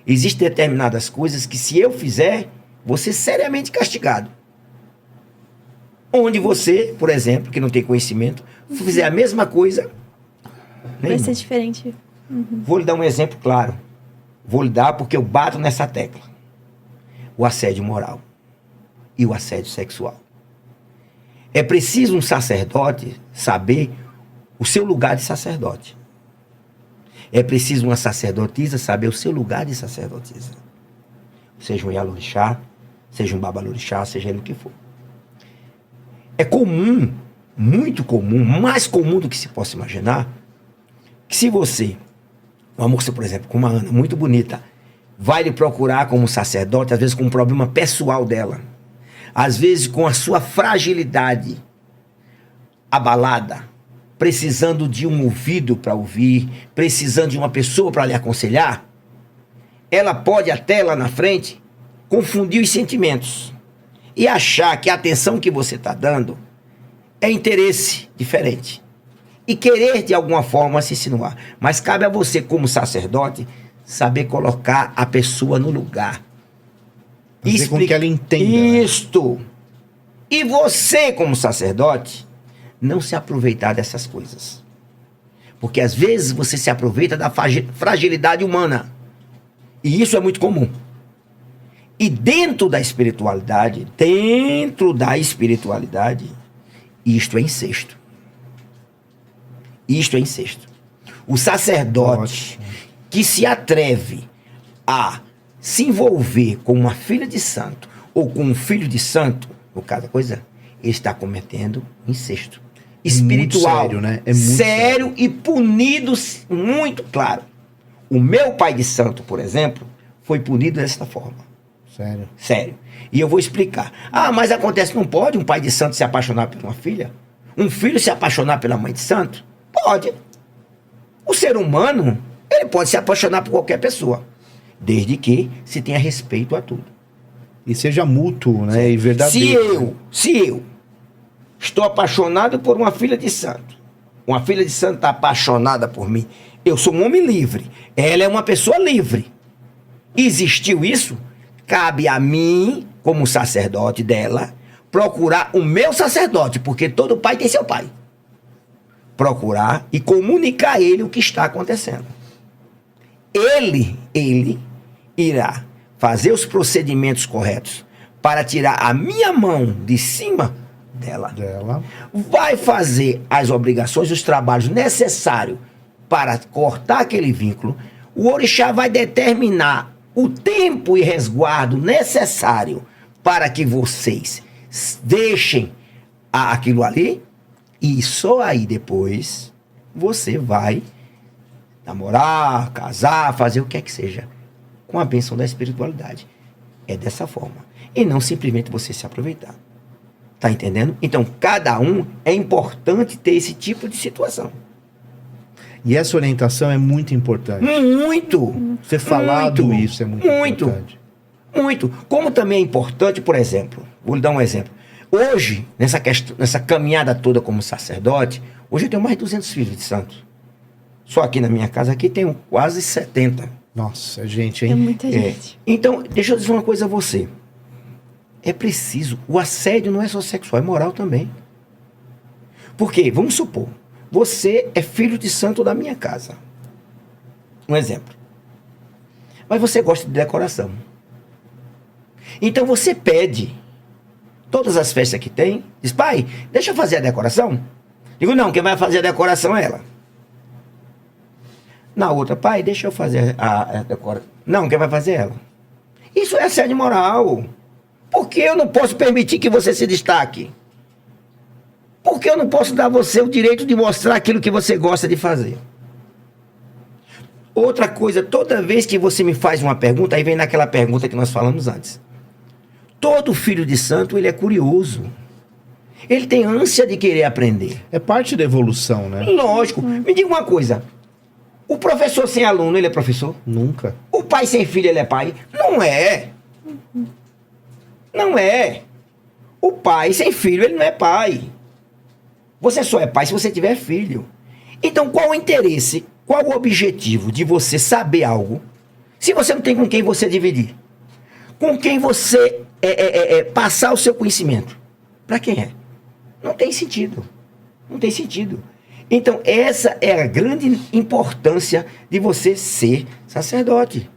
Speaker 3: existem determinadas coisas que se eu fizer, vou ser seriamente castigado. Onde você, por exemplo, que não tem conhecimento, fizer a mesma coisa...
Speaker 2: Vai ser diferente.
Speaker 3: Vou lhe dar um exemplo claro. Vou lhe dar porque eu bato nessa tecla. O assédio moral e o assédio sexual. É preciso um sacerdote saber o seu lugar de sacerdote. É preciso uma sacerdotisa saber o seu lugar de sacerdotisa. Seja um Yalorixá, seja um Babalorixá, seja ele o que for. É comum, muito comum, mais comum do que se possa imaginar, que se você, uma moça, por exemplo, com uma Ana muito bonita, vai lhe procurar como sacerdote, às vezes com um problema pessoal dela, às vezes com a sua fragilidade abalada, precisando de um ouvido para ouvir, precisando de uma pessoa para lhe aconselhar, ela pode até lá na frente confundir os sentimentos e achar que a atenção que você está dando é interesse diferente e querer de alguma forma se insinuar. Mas cabe a você, como sacerdote, saber colocar a pessoa no lugar.
Speaker 1: Fazer com que ela entenda.
Speaker 3: Isto. E você, como sacerdote, não se aproveitar dessas coisas. Porque às vezes você se aproveita da fragilidade humana. E isso é muito comum. E dentro da espiritualidade, isto é incesto. Isto é incesto. O sacerdote que se atreve a se envolver com uma filha de santo ou com um filho de santo, no caso da coisa, ele está cometendo incesto espiritual.
Speaker 1: Muito sério, né? É muito
Speaker 3: sério e punido muito claro. O meu pai de santo, por exemplo, foi punido desta forma.
Speaker 1: Sério.
Speaker 3: Sério. E eu vou explicar. Ah, mas acontece, não pode um pai de santo se apaixonar por uma filha? Um filho se apaixonar pela mãe de santo? Pode. O ser humano, ele pode se apaixonar por qualquer pessoa, desde que se tenha respeito a tudo.
Speaker 1: E seja mútuo, né? E verdadeiro.
Speaker 3: Se eu estou apaixonado por uma filha de santo, uma filha de santo está apaixonada por mim, eu sou um homem livre, ela é uma pessoa livre. Existiu isso? Cabe a mim, como sacerdote dela, procurar o meu sacerdote, porque todo pai tem seu pai. Procurar e comunicar a ele o que está acontecendo. Ele irá fazer os procedimentos corretos para tirar a minha mão de cima dela. Vai fazer as obrigações, os trabalhos necessários para cortar aquele vínculo. O orixá vai determinar o tempo e resguardo necessário para que vocês deixem aquilo ali, e só aí depois você vai namorar, casar, fazer o que é que seja, com a bênção da espiritualidade. É dessa forma. E não simplesmente você se aproveitar. Tá entendendo? Então, cada um é importante ter esse tipo de situação.
Speaker 1: E essa orientação é muito importante.
Speaker 3: Muito!
Speaker 1: Você falado isso é muito importante.
Speaker 3: Muito. Como também é importante, por exemplo, vou lhe dar um exemplo. Hoje, nessa caminhada toda como sacerdote, hoje eu tenho mais de 200 filhos de santos. Só aqui na minha casa, aqui tenho quase 70.
Speaker 1: Nossa, é gente, hein?
Speaker 2: É muita gente.
Speaker 3: Então, deixa eu dizer uma coisa a você. É preciso, o assédio não é só sexual, é moral também. Porque, vamos supor, você é filho de santo da minha casa. Um exemplo. Mas você gosta de decoração. Então você pede, todas as festas que tem, diz, pai, deixa eu fazer a decoração. Digo, não, quem vai fazer a decoração é ela. Na outra, pai, deixa eu fazer a decoração. Não, quem vai fazer é ela. Isso é assédio moral. Por que eu não posso permitir que você se destaque? Por que eu não posso dar a você o direito de mostrar aquilo que você gosta de fazer? Outra coisa, toda vez que você me faz uma pergunta, aí vem naquela pergunta que nós falamos antes. Todo filho de santo, ele é curioso. Ele tem ânsia de querer aprender.
Speaker 1: É parte da evolução, né?
Speaker 3: Lógico. Me diga uma coisa. O professor sem aluno, ele é professor?
Speaker 1: Nunca.
Speaker 3: O pai sem filho, ele é pai? Não é. Não é. O pai sem filho, ele não é pai. Você só é pai se você tiver filho. Então, qual o interesse, qual o objetivo de você saber algo se você não tem com quem você dividir? Com quem você passar o seu conhecimento? Para quem é? Não tem sentido. Não tem sentido. Então, essa é a grande importância de você ser sacerdote.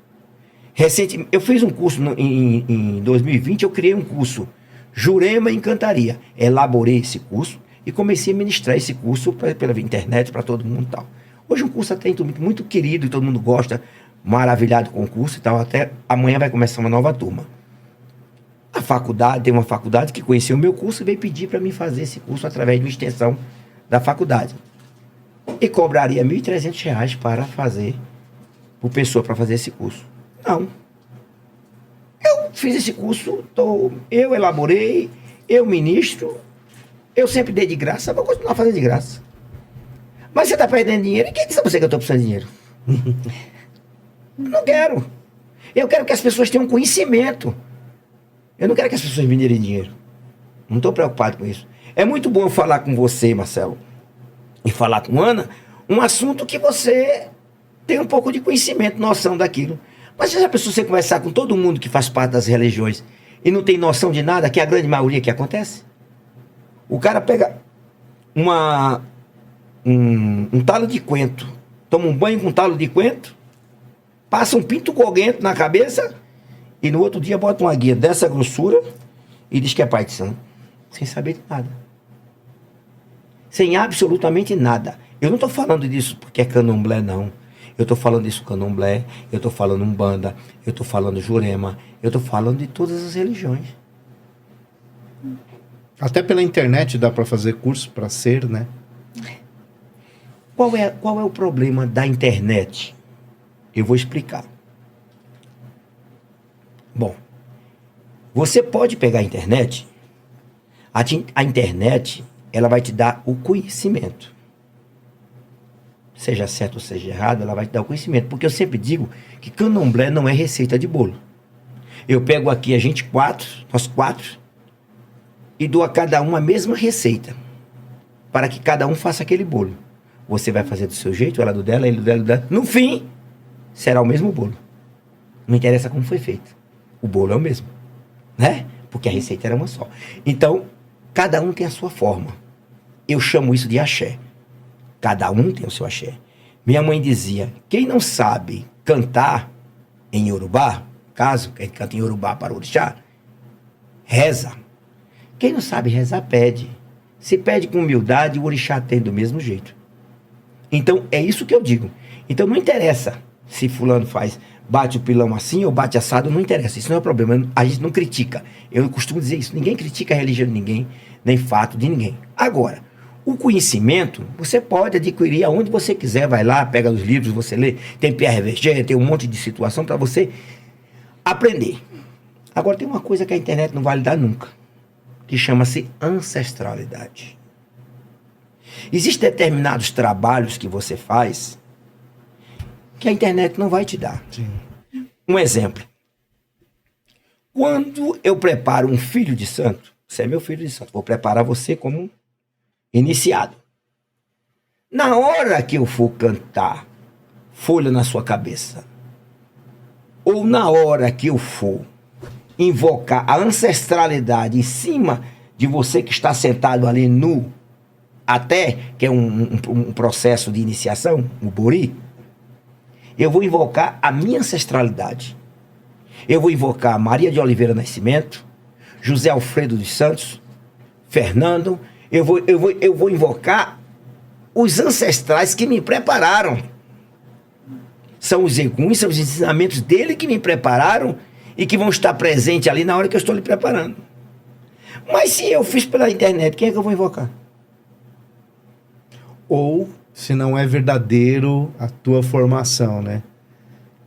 Speaker 3: Recentemente, eu fiz um curso em 2020, eu criei um curso, Jurema e Encantaria. Elaborei esse curso e comecei a ministrar esse curso pela internet para todo mundo e tal. Hoje um curso até muito querido e todo mundo gosta, maravilhado com o curso e tal. Até amanhã vai começar uma nova turma. Tem uma faculdade que conheceu o meu curso e veio pedir para mim fazer esse curso através de uma extensão da faculdade. E cobraria R$ 1.300 para fazer, por pessoa para fazer esse curso. Não. Eu fiz esse curso, eu elaborei, eu ministro, eu sempre dei de graça, vou continuar fazendo de graça. Mas você está perdendo dinheiro, e quem disse a você que eu estou precisando de dinheiro? Não quero. Eu quero que as pessoas tenham conhecimento. Eu não quero que as pessoas me deem dinheiro. Não estou preocupado com isso. É muito bom eu falar com você, Marcelo, e falar com Ana, um assunto que você tem um pouco de conhecimento, noção daquilo. Mas se a pessoa você conversar com todo mundo que faz parte das religiões e não tem noção de nada, que é a grande maioria que acontece, o cara pega um talo de coentro, toma um banho com um talo de coentro, passa um pinto coguento na cabeça e no outro dia bota uma guia dessa grossura e diz que é pai de santo, sem saber de nada. Sem absolutamente nada. Eu não estou falando disso porque é candomblé, não. Eu estou falando disso candomblé, eu estou falando umbanda, eu estou falando jurema, eu estou falando de todas as religiões.
Speaker 1: Até pela internet dá para fazer curso para ser, né?
Speaker 3: Qual é o problema da internet? Eu vou explicar. Bom, você pode pegar a internet, a internet, ela vai te dar o conhecimento. Seja certo ou seja errado, ela vai te dar o conhecimento. Porque eu sempre digo que candomblé não é receita de bolo. Eu pego aqui nós quatro, e dou a cada um a mesma receita, para que cada um faça aquele bolo. Você vai fazer do seu jeito, ela do dela, ele do dela. No fim, será o mesmo bolo. Não interessa como foi feito. O bolo é o mesmo. Né? porque a receita era uma só. Então, cada um tem a sua forma. Eu chamo isso de axé. Cada um tem o seu axé. Minha mãe dizia, quem não sabe cantar em Yorubá, caso que a gente canta em Yorubá para o orixá, reza. Quem não sabe rezar, pede. Se pede com humildade, o orixá tem do mesmo jeito. Então, é isso que eu digo. Então, não interessa se fulano bate o pilão assim ou bate assado, não interessa. Isso não é problema. A gente não critica. Eu costumo dizer isso. Ninguém critica a religião de ninguém, nem fato de ninguém. Agora, o conhecimento, você pode adquirir aonde você quiser. Vai lá, pega os livros, você lê. Tem Pierre Verger, tem um monte de situação para você aprender. Agora, tem uma coisa que a internet não vai lhe dar nunca, que chama-se ancestralidade. Existem determinados trabalhos que você faz que a internet não vai te dar.
Speaker 1: Sim.
Speaker 3: Um exemplo. Quando eu preparo um filho de santo, você é meu filho de santo, vou preparar você como iniciado. Na hora que eu for cantar folha na sua cabeça, ou na hora que eu for invocar a ancestralidade em cima de você que está sentado ali nu, até, que é um processo de iniciação, o bori, eu vou invocar a minha ancestralidade. Eu vou invocar Maria de Oliveira Nascimento, José Alfredo dos Santos, Fernando. Eu vou invocar os ancestrais que me prepararam. São os eguns, são os ensinamentos dele que me prepararam e que vão estar presentes ali na hora que eu estou lhe preparando. Mas se eu fiz pela internet, quem é que eu vou invocar?
Speaker 1: Ou se não é verdadeiro a tua formação, né?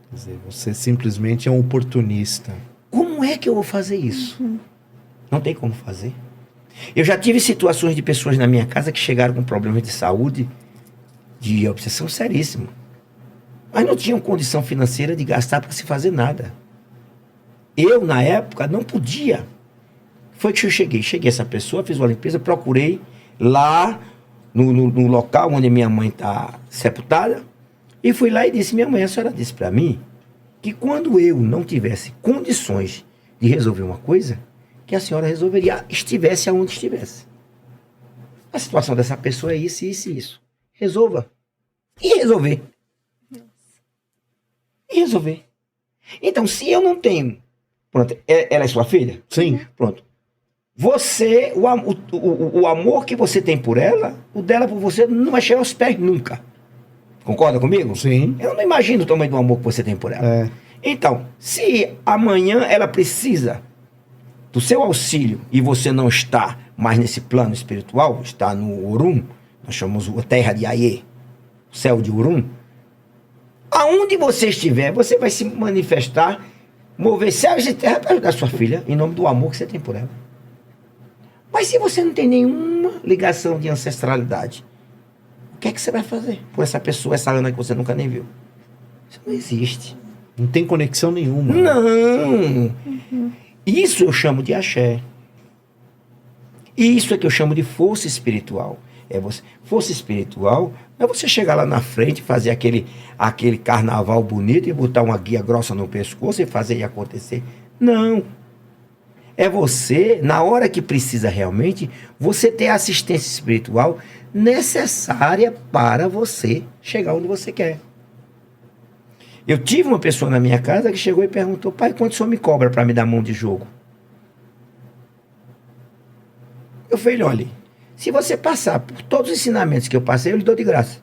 Speaker 1: Quer dizer, você simplesmente é um oportunista.
Speaker 3: Como é que eu vou fazer isso? Não tem como fazer. Eu já tive situações de pessoas na minha casa que chegaram com problemas de saúde, de obsessão seríssima. Mas não tinham condição financeira de gastar para se fazer nada. Eu, na época, não podia. Foi que eu cheguei essa pessoa, fiz uma limpeza, procurei lá no local onde minha mãe está sepultada, e fui lá e disse, minha mãe, a senhora disse para mim que quando eu não tivesse condições de resolver uma coisa, que a senhora resolveria, estivesse aonde estivesse. A situação dessa pessoa é isso, isso e isso. Resolva. E resolver. E resolver. Então, se eu não tenho... Pronto, ela é sua filha?
Speaker 1: Sim.
Speaker 3: Pronto. Você, o amor que você tem por ela, o dela por você não vai chegar aos pés nunca. Concorda comigo?
Speaker 1: Sim.
Speaker 3: Eu não imagino o tamanho do amor que você tem por ela.
Speaker 1: É.
Speaker 3: Então, se amanhã ela precisa do seu auxílio e você não está mais nesse plano espiritual, está no Orum, nós chamamos a terra de Aie, o céu de Orum, aonde você estiver, você vai se manifestar, mover céus e terra para ajudar sua filha, em nome do amor que você tem por ela. Mas se você não tem nenhuma ligação de ancestralidade, o que é que você vai fazer por essa pessoa, essa Ana que você nunca nem viu? Isso não existe.
Speaker 1: Não tem conexão nenhuma.
Speaker 3: Não! Isso eu chamo de axé. Isso é que eu chamo de força espiritual. Força espiritual não é você chegar lá na frente, fazer aquele carnaval bonito e botar uma guia grossa no pescoço e fazer e acontecer. Não. É você, na hora que precisa realmente, você ter a assistência espiritual necessária para você chegar onde você quer. Eu tive uma pessoa na minha casa que chegou e perguntou, pai, quanto o senhor me cobra para me dar mão de jogo? Eu falei, olha, se você passar por todos os ensinamentos que eu passei, eu lhe dou de graça.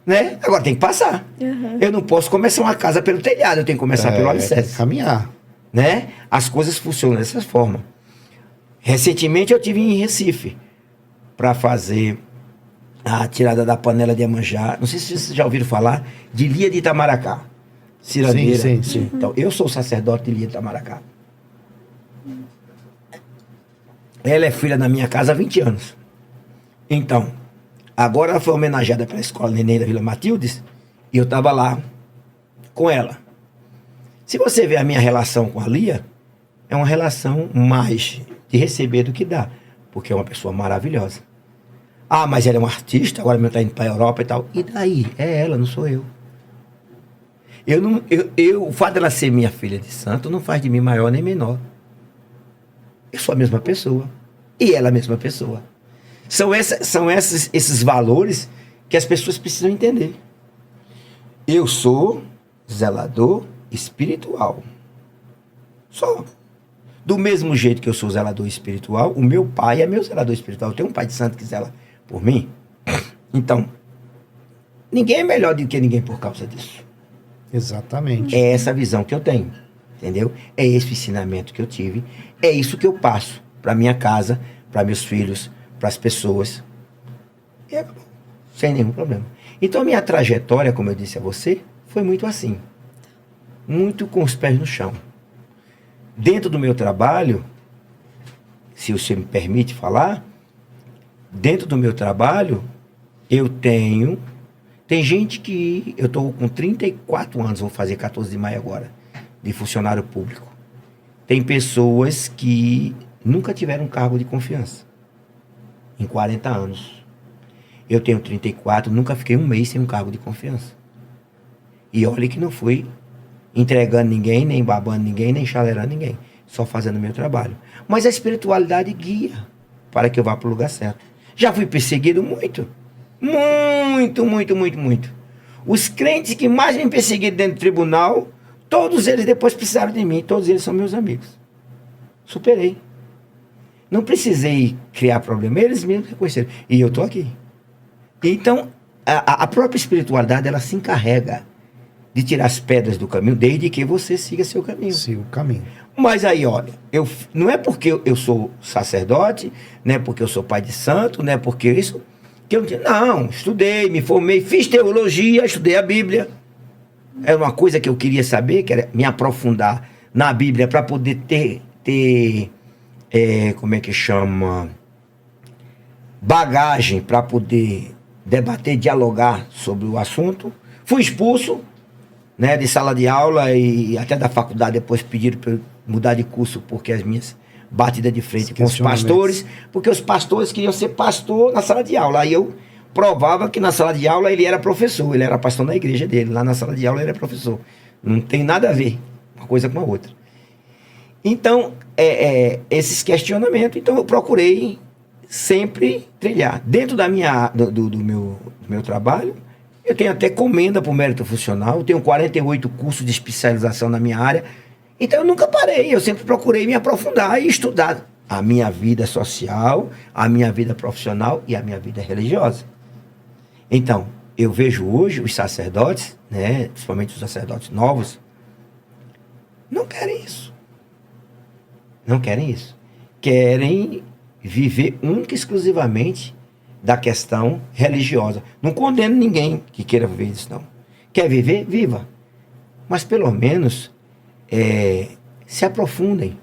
Speaker 3: Né? Agora tem que passar.
Speaker 2: Uhum.
Speaker 3: Eu não posso começar uma casa pelo telhado, eu tenho que começar pelo alicerce.
Speaker 1: Caminhar.
Speaker 3: Né? As coisas funcionam dessa forma. Recentemente eu estive em Recife para fazer a tirada da panela de Iemanjá. Não sei se vocês já ouviram falar de Lia de Itamaracá. Cirandeira.
Speaker 1: Sim.
Speaker 3: Então, eu sou sacerdote de Lia de Itamaracá. Ela é filha da minha casa há 20 anos. Então, agora ela foi homenageada pela Escola Neném da Vila Matildes e eu estava lá com ela. Se você ver a minha relação com a Lia, é uma relação mais de receber do que dar, porque é uma pessoa maravilhosa. Ah, mas ela é uma artista, agora mesmo está indo para a Europa e tal. E daí? É ela, não sou eu. O fato dela ser minha filha de santo não faz de mim maior nem menor. eu sou a mesma pessoa. E ela é a mesma pessoa. São esses valores que as pessoas precisam entender. Eu sou zelador espiritual. Só. Do mesmo jeito que eu sou zelador espiritual, o meu pai é meu zelador espiritual. Eu tenho um pai de santo que zela por mim. Então, ninguém é melhor do que ninguém por causa disso.
Speaker 1: Exatamente.
Speaker 3: É essa visão que eu tenho, entendeu? É esse ensinamento que eu tive. É isso que eu passo para minha casa, para meus filhos, para as pessoas. E acabou. Sem nenhum problema. Então, a minha trajetória, como eu disse a você, foi muito assim. Muito com os pés no chão. Dentro do meu trabalho, se você me permite falar, dentro do meu trabalho, eu tenho... Tem gente que... Eu estou com 34 anos, vou fazer 14 de maio agora, de funcionário público. Tem pessoas que nunca tiveram um cargo de confiança. Em 40 anos. Eu tenho 34, nunca fiquei um mês sem um cargo de confiança. E olha que não fui entregando ninguém, nem babando ninguém, nem chalerando ninguém. Só fazendo o meu trabalho. Mas a espiritualidade guia para que eu vá para o lugar certo. Já fui perseguido muito. Muito, muito, muito, muito. Os crentes que mais me perseguiram dentro do tribunal, todos eles depois precisaram de mim. Todos eles são meus amigos. Superei. Não precisei criar problema. Eles mesmos reconheceram. E eu estou aqui. Então, a própria espiritualidade, ela se encarrega de tirar as pedras do caminho, desde que você siga seu caminho.
Speaker 1: Siga o caminho.
Speaker 3: Mas aí, olha, não é porque eu sou sacerdote, não é porque eu sou pai de santo, não é porque isso, que eu não, estudei, me formei, fiz teologia, estudei a Bíblia. Era uma coisa que eu queria saber, que era me aprofundar na Bíblia para poder ter como é que chama? Bagagem para poder debater, dialogar sobre o assunto. Fui expulso, né, de sala de aula e até da faculdade. Depois pediram para eu mudar de curso porque as minhas batidas de frente com os pastores, porque os pastores queriam ser pastor na sala de aula. Aí eu provava que na sala de aula ele era professor, ele era pastor na igreja dele, lá na sala de aula ele era professor. Não tem nada a ver uma coisa com a outra. Então, esses questionamentos, então eu procurei sempre trilhar. Dentro do meu trabalho, eu tenho até comenda por mérito funcional, eu tenho 48 cursos de especialização na minha área. Então eu nunca parei, eu sempre procurei me aprofundar e estudar a minha vida social, a minha vida profissional e a minha vida religiosa. Então, eu vejo hoje os sacerdotes, né, principalmente os sacerdotes novos, não querem isso. Não querem isso. Querem viver única e exclusivamente da questão religiosa. Não condeno ninguém que queira viver isso, não. Quer viver? Viva. Mas pelo menos se aprofundem,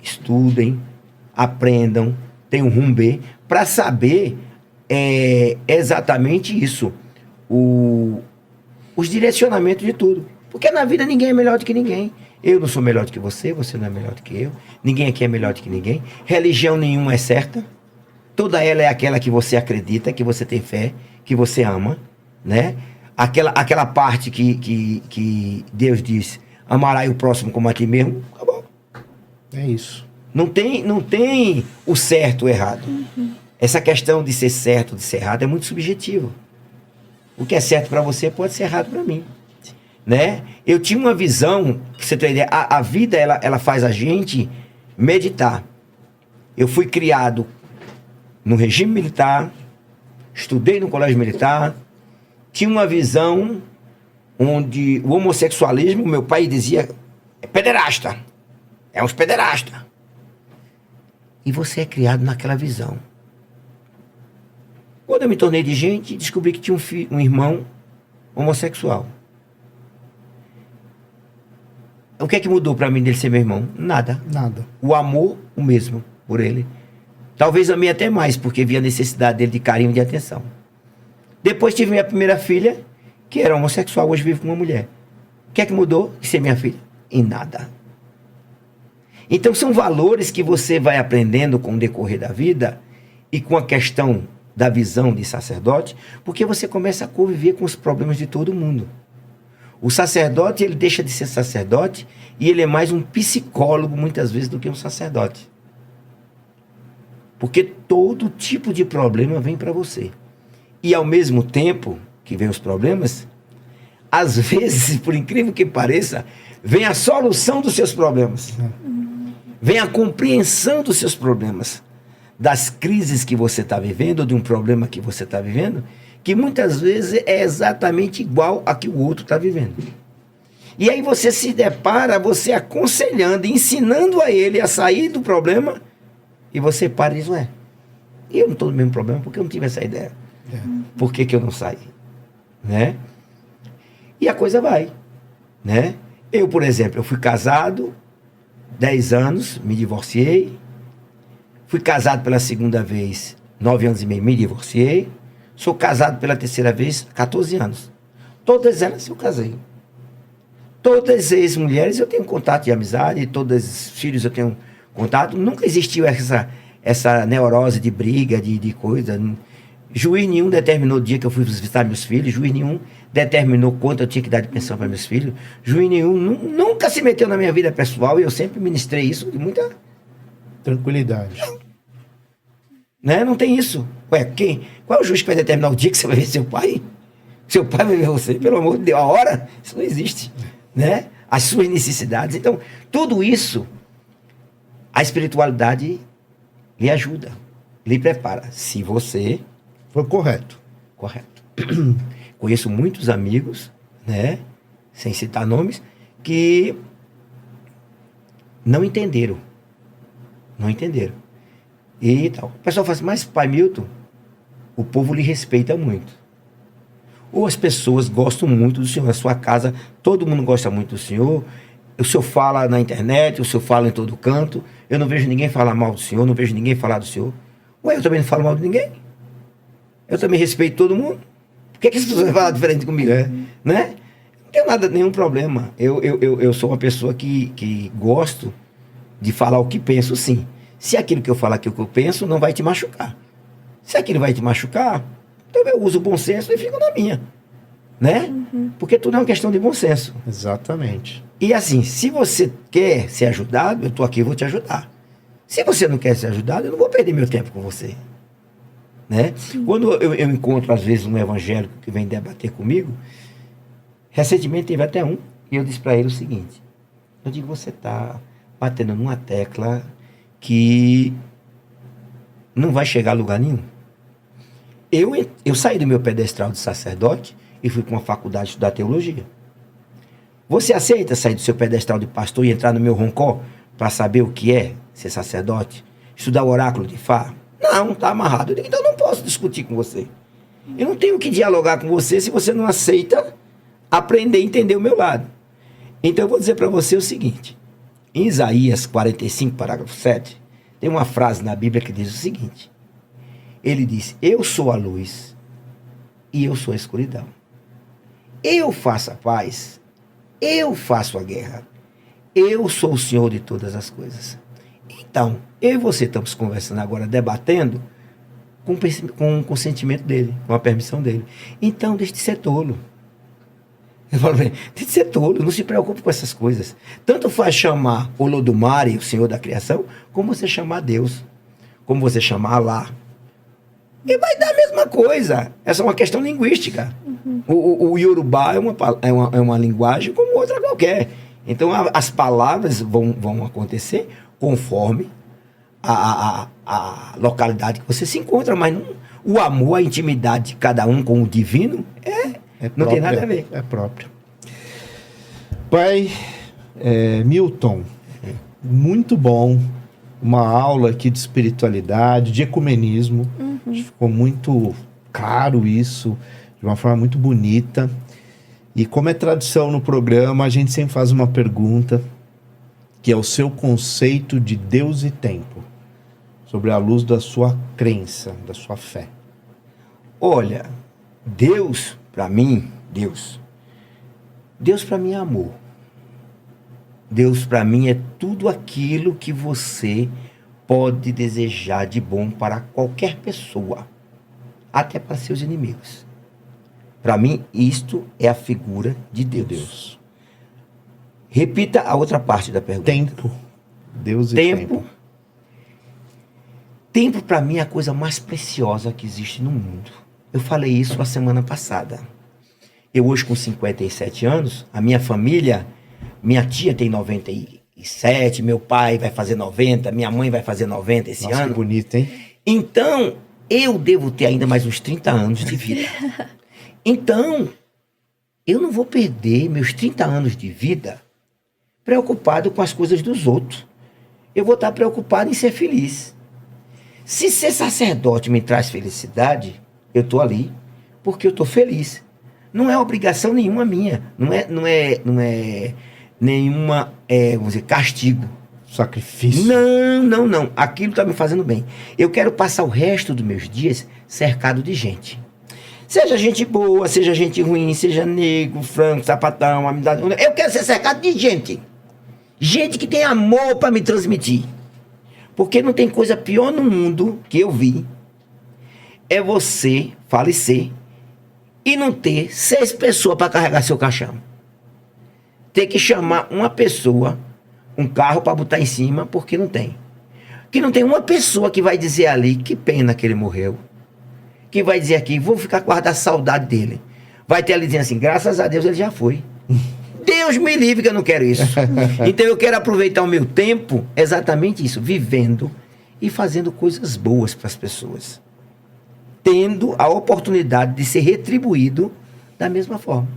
Speaker 3: estudem, aprendam, tenham um rumo B, para saber exatamente isso, os direcionamentos de tudo. Porque na vida ninguém é melhor do que ninguém. Eu não sou melhor do que você não é melhor do que eu, ninguém aqui é melhor do que ninguém. Religião nenhuma é certa. Toda ela é aquela que você acredita, que você tem fé, que você ama, né? Aquela parte que Deus diz, amarás o próximo como a ti mesmo, acabou.
Speaker 1: É isso.
Speaker 3: Não tem o certo ou errado. Uhum. Essa questão de ser certo, de ser errado é muito subjetivo. O que é certo para você pode ser errado para mim, né? Eu tinha uma visão, pra você ter ideia, a vida ela faz a gente meditar. Eu fui criado no regime militar, estudei no colégio militar, tinha uma visão onde o homossexualismo, meu pai dizia, é pederasta, é uns pederasta. E você é criado naquela visão. Quando eu me tornei de gente, descobri que tinha um irmão homossexual. O que é que mudou para mim dele ser meu irmão? Nada.
Speaker 1: Nada.
Speaker 3: O amor, o mesmo, por ele. Talvez amei até mais, porque vi a necessidade dele de carinho e de atenção. Depois tive minha primeira filha, que era homossexual, hoje vive com uma mulher. O que é que mudou de ser minha filha? Em nada. Então são valores que você vai aprendendo com o decorrer da vida e com a questão da visão de sacerdote, porque você começa a conviver com os problemas de todo mundo. O sacerdote, ele deixa de ser sacerdote e ele é mais um psicólogo, muitas vezes, do que um sacerdote. Porque todo tipo de problema vem para você. E ao mesmo tempo que vem os problemas, às vezes, por incrível que pareça, vem a solução dos seus problemas. Vem a compreensão dos seus problemas. Das crises que você está vivendo, ou de um problema que você está vivendo, que muitas vezes é exatamente igual a que o outro está vivendo. E aí você se depara, você aconselhando, ensinando a ele a sair do problema, e você para e diz, ué, eu não estou no mesmo problema porque eu não tive essa ideia. Por que eu não saí? Né? E a coisa vai. Né? Eu, por exemplo, eu fui casado 10 anos, me divorciei. Fui casado pela segunda vez, 9 anos e meio, me divorciei. Sou casado pela terceira vez, 14 anos. Todas elas eu casei. Todas as ex-mulheres eu tenho contato de amizade, todos os filhos eu tenho contato. Nunca existiu essa neurose de briga, de coisa. Juiz nenhum determinou o dia que eu fui visitar meus filhos, juiz nenhum determinou quanto eu tinha que dar de pensão para meus filhos, juiz nenhum nunca se meteu na minha vida pessoal e eu sempre ministrei isso de muita
Speaker 1: tranquilidade.
Speaker 3: Né? Não tem isso. Ué, qual é o juiz que vai determinar o dia que você vai ver seu pai? Seu pai vai ver você, pelo amor de Deus, a hora? Isso não existe. Né? As suas necessidades. Então, tudo isso, a espiritualidade lhe ajuda, lhe prepara. Se você
Speaker 1: foi correto.
Speaker 3: Correto. Conheço muitos amigos, né, sem citar nomes, que não entenderam. Não entenderam. E tal. O pessoal fala assim, mas pai Milton, o povo lhe respeita muito. Ou as pessoas gostam muito do senhor. Na sua casa, todo mundo gosta muito do senhor. O senhor fala na internet, o senhor fala em todo canto. Eu não vejo ninguém falar mal do senhor, não vejo ninguém falar do senhor. Ué, eu também não falo mal de ninguém. Eu também respeito todo mundo. Por que as pessoas vão falar diferente comigo? Né? Não tenho nada, nenhum problema. Eu sou uma pessoa que gosto de falar o que penso, sim. Se aquilo que eu falo aqui, o que eu penso, não vai te machucar. Se aquilo vai te machucar, então eu uso o bom senso e fico na minha. Né? Porque tudo é uma questão de bom senso.
Speaker 1: Exatamente.
Speaker 3: E assim, se você quer ser ajudado, eu estou aqui e vou te ajudar. Se você não quer ser ajudado, eu não vou perder meu tempo com você. Né? Quando eu encontro, às vezes, um evangélico que vem debater comigo, recentemente teve até um, e eu disse para ele o seguinte, eu digo, você está batendo numa tecla que não vai chegar a lugar nenhum. Eu saí do meu pedestral de sacerdote e fui para uma faculdade estudar teologia. Você aceita sair do seu pedestral de pastor e entrar no meu roncó para saber o que é ser sacerdote? Estudar o oráculo de Fá? Não, está amarrado. Eu digo, então eu não posso discutir com você. Eu não tenho que dialogar com você se você não aceita aprender e entender o meu lado. Então eu vou dizer para você o seguinte. Em Isaías 45, parágrafo 7, tem uma frase na Bíblia que diz o seguinte. Ele diz, eu sou a luz e eu sou a escuridão. Eu faço a paz, eu faço a guerra. Eu sou o Senhor de todas as coisas. Então, eu e você estamos conversando agora, debatendo com o consentimento dele, com a permissão dele. Então, deixe de ser tolo. Eu falo, deixe de ser tolo, não se preocupe com essas coisas. Tanto faz chamar Olodumare, o Senhor da criação, como você chamar Deus, como você chamar Alá. E vai dar a mesma coisa. Essa é uma questão linguística. O Yorubá é uma linguagem como outra qualquer. Então, as palavras vão acontecer conforme a localidade que você se encontra, mas não, o amor, a intimidade de cada um com o divino não tem nada a ver.
Speaker 1: É próprio. Pai Milton, muito bom. Uma aula aqui de espiritualidade, de ecumenismo. Ficou muito claro isso, de uma forma muito bonita. E como é tradição no programa, a gente sempre faz uma pergunta, que é o seu conceito de Deus e tempo, sobre a luz da sua crença, da sua fé.
Speaker 3: Olha, Deus para mim é amor. Deus para mim é tudo aquilo que você pode desejar de bom para qualquer pessoa, até para seus inimigos. Para mim, isto é a figura de Deus. Repita a outra parte da pergunta.
Speaker 1: Tempo. Deus e tempo.
Speaker 3: tempo para mim é a coisa mais preciosa que existe no mundo. Eu falei isso a semana passada. Eu hoje com 57 anos, a minha família, minha tia tem 97, meu pai vai fazer 90, minha mãe vai fazer 90 esse
Speaker 1: Nossa,
Speaker 3: ano.
Speaker 1: que bonito, hein?
Speaker 3: Então, eu devo ter ainda mais uns 30 anos de vida. Então, eu não vou perder meus 30 anos de vida preocupado com as coisas dos outros. Eu vou estar preocupado em ser feliz. Se ser sacerdote me traz felicidade, eu estou ali porque eu estou feliz. Não é obrigação nenhuma minha. Não é nenhuma, vamos dizer, castigo.
Speaker 1: Sacrifício.
Speaker 3: Não. Aquilo está me fazendo bem. Eu quero passar o resto dos meus dias cercado de gente. Seja gente boa, seja gente ruim, seja negro, franco, sapatão, amizade. Eu quero ser cercado de gente. Gente que tem amor para me transmitir. Porque não tem coisa pior no mundo que eu vi. É você falecer e não ter 6 pessoas para carregar seu caixão. Ter que chamar uma pessoa, um carro para botar em cima, porque não tem. Que não tem uma pessoa que vai dizer ali, que pena que ele morreu. Que vai dizer aqui, vou ficar guardar saudade dele. Vai ter ali dizendo assim, graças a Deus ele já foi. Deus me livre que eu não quero isso. Então eu quero aproveitar o meu tempo, exatamente isso, vivendo e fazendo coisas boas para as pessoas. Tendo a oportunidade de ser retribuído da mesma forma.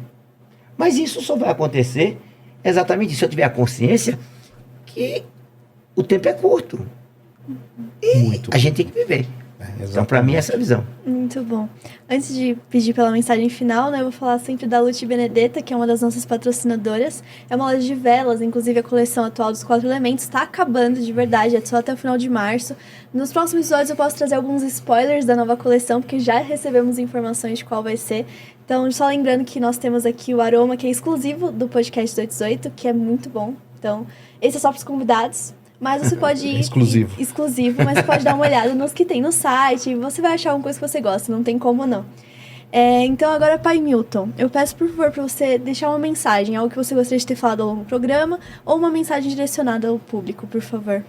Speaker 3: Mas isso só vai acontecer exatamente se eu tiver a consciência que o tempo é curto. E a gente tem que viver. Então, para mim, essa é a visão.
Speaker 2: Muito bom. Antes de pedir pela mensagem final, né, eu vou falar sempre da Lute Benedetta, que é uma das nossas patrocinadoras. É uma loja de velas, inclusive a coleção atual dos 4 elementos está acabando de verdade, é só até o final de março. Nos próximos episódios eu posso trazer alguns spoilers da nova coleção, porque já recebemos informações de qual vai ser. Então, só lembrando que nós temos aqui o aroma, que é exclusivo do podcast 218, que é muito bom. Então, esse é só para os convidados. Mas você pode ir...
Speaker 1: Exclusivo.
Speaker 2: Exclusivo, mas você pode dar uma olhada nos que tem no site. Você vai achar alguma coisa que você gosta, não tem como não. Então agora, Pai Milton, eu peço por favor para você deixar uma mensagem, algo que você gostaria de ter falado ao longo do programa, ou uma mensagem direcionada ao público, por favor.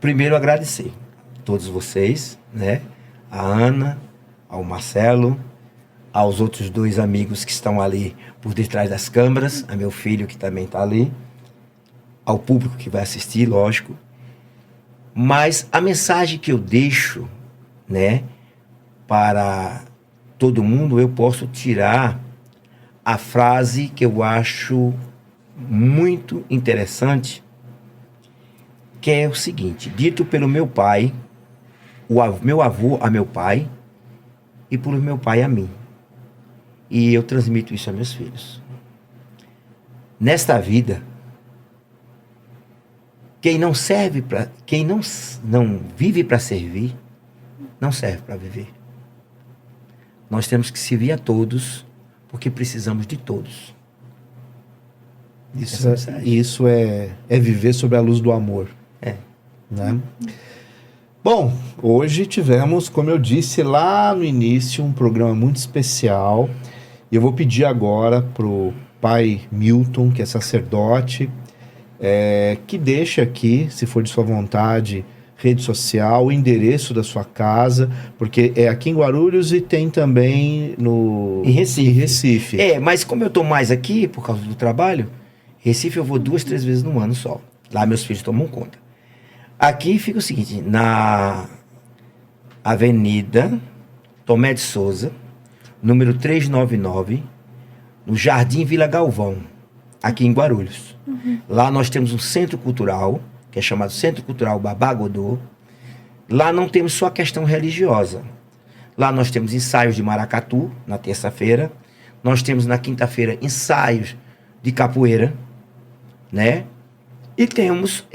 Speaker 3: Primeiro agradecer a todos vocês, né? A Ana, ao Marcelo, aos outros 2 amigos que estão ali por detrás das câmeras, a meu filho que também está ali, ao público que vai assistir, lógico. Mas a mensagem que eu deixo, né, para todo mundo, eu posso tirar a frase que eu acho muito interessante, que é o seguinte, dito pelo meu pai, meu avô a meu pai, e por meu pai a mim. E eu transmito isso a meus filhos. Nesta vida, quem não vive para servir, não serve para viver. Nós temos que servir a todos, porque precisamos de todos.
Speaker 1: Isso é viver sob a luz do amor. Né? Bom, hoje tivemos, como eu disse lá no início, um programa muito especial. E eu vou pedir agora pro Pai Milton, que é sacerdote, que deixe aqui, se for de sua vontade, rede social, o endereço da sua casa, porque é aqui em Guarulhos e tem também em Recife.
Speaker 3: Mas como eu estou mais aqui, por causa do trabalho, Recife eu vou 2, 3 vezes no ano só. Lá meus filhos tomam conta. Aqui fica o seguinte, na Avenida Tomé de Souza, número 399, no Jardim Vila Galvão, aqui em Guarulhos. Lá nós temos um centro cultural, que é chamado Centro Cultural Babá Godô. Lá não temos só a questão religiosa. Lá nós temos ensaios de maracatu, na terça-feira. Nós temos na quinta-feira ensaios de capoeira, né? E temos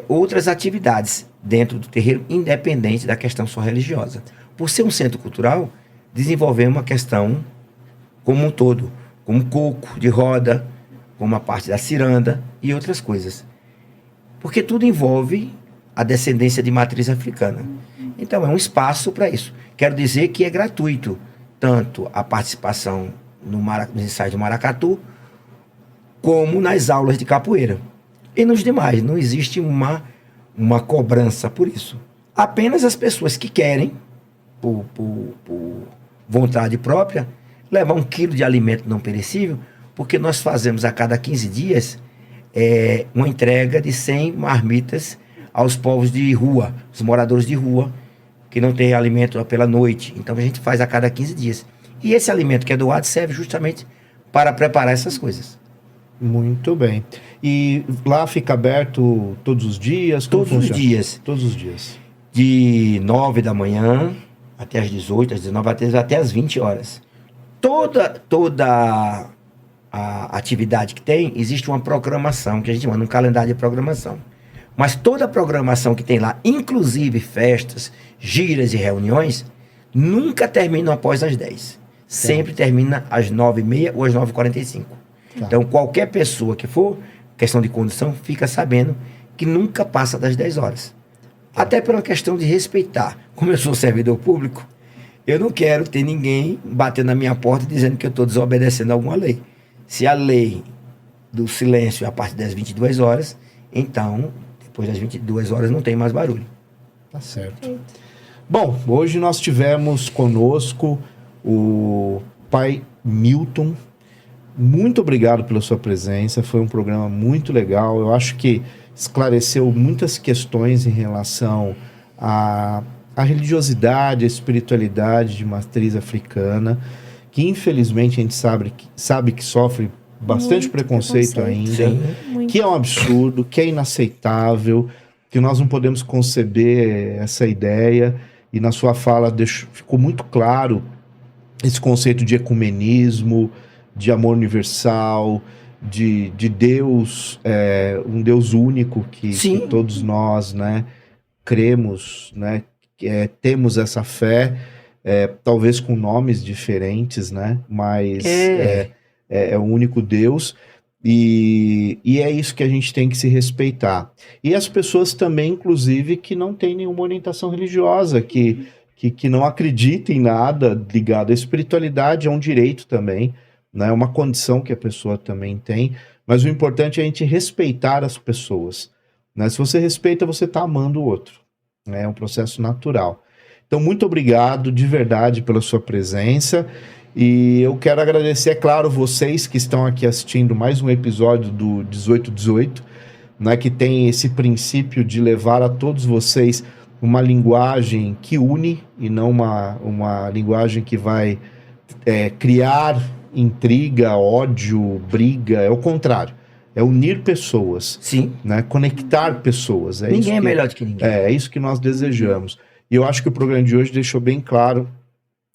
Speaker 3: outras atividades dentro do terreiro, independente da questão só religiosa. Por ser um centro cultural, desenvolvemos uma questão como um todo, como coco de roda, como a parte da ciranda e outras coisas. Porque tudo envolve a descendência de matriz africana. Então é um espaço para isso. Quero dizer que é gratuito, tanto a participação nos ensaios do maracatu, como nas aulas de capoeira. E nos demais, não existe uma cobrança por isso. Apenas as pessoas que querem, por vontade própria, levar 1 quilo de alimento não perecível, porque nós fazemos a cada 15 dias uma entrega de 100 marmitas aos povos de rua, os moradores de rua, que não têm alimento pela noite. Então a gente faz a cada 15 dias. E esse alimento que é doado serve justamente para preparar essas coisas.
Speaker 1: Muito bem. E lá fica aberto todos os dias?
Speaker 3: Todos os dias.
Speaker 1: Todos os dias.
Speaker 3: De 9 da manhã até às 18, às 19, até às 20 horas. Toda a atividade que tem, existe uma programação, que a gente manda um calendário de programação. Mas toda a programação que tem lá, inclusive festas, giras e reuniões, nunca terminam após as 10. Sempre termina às 9h30 ou às 9h45. Então, qualquer pessoa que for, questão de condução, fica sabendo que nunca passa das 10 horas. Até pela questão de respeitar. Como eu sou servidor público, eu não quero ter ninguém batendo na minha porta dizendo que eu estou desobedecendo alguma lei. Se a lei do silêncio é a partir das 22 horas, então, depois das 22 horas não tem mais barulho.
Speaker 1: Tá certo. Bom, hoje nós tivemos conosco o pai Milton. Muito obrigado pela sua presença, foi um programa muito legal. Eu acho que esclareceu muitas questões em relação à religiosidade, à espiritualidade de matriz africana, que infelizmente a gente sabe que sofre bastante
Speaker 2: Muito
Speaker 1: preconceito ainda,
Speaker 2: Muito.
Speaker 1: que é um absurdo, que é inaceitável, que nós não podemos conceber essa ideia, e na sua fala ficou muito claro esse conceito de ecumenismo, de amor universal, de Deus, um Deus único que todos nós, né, cremos, né, temos essa fé, talvez com nomes diferentes, né, mas é o único Deus, e é isso que a gente tem que se respeitar. E as pessoas também, inclusive, que não têm nenhuma orientação religiosa, que não acreditam em nada ligado à espiritualidade, é um direito também, né? É uma condição que a pessoa também tem, mas o importante é a gente respeitar as pessoas, né? Se você respeita, você está amando o outro, né? É um processo natural. Então, muito obrigado de verdade pela sua presença, e eu quero agradecer, é claro, vocês que estão aqui assistindo mais um episódio do 1818, né? Que tem esse princípio de levar a todos vocês uma linguagem que une, e não uma linguagem que vai criar intriga, ódio, briga. É o contrário. É unir pessoas.
Speaker 3: Sim.
Speaker 1: Né? Conectar pessoas.
Speaker 3: Ninguém é melhor do que ninguém.
Speaker 1: É isso que nós desejamos. E eu acho que o programa de hoje deixou bem claro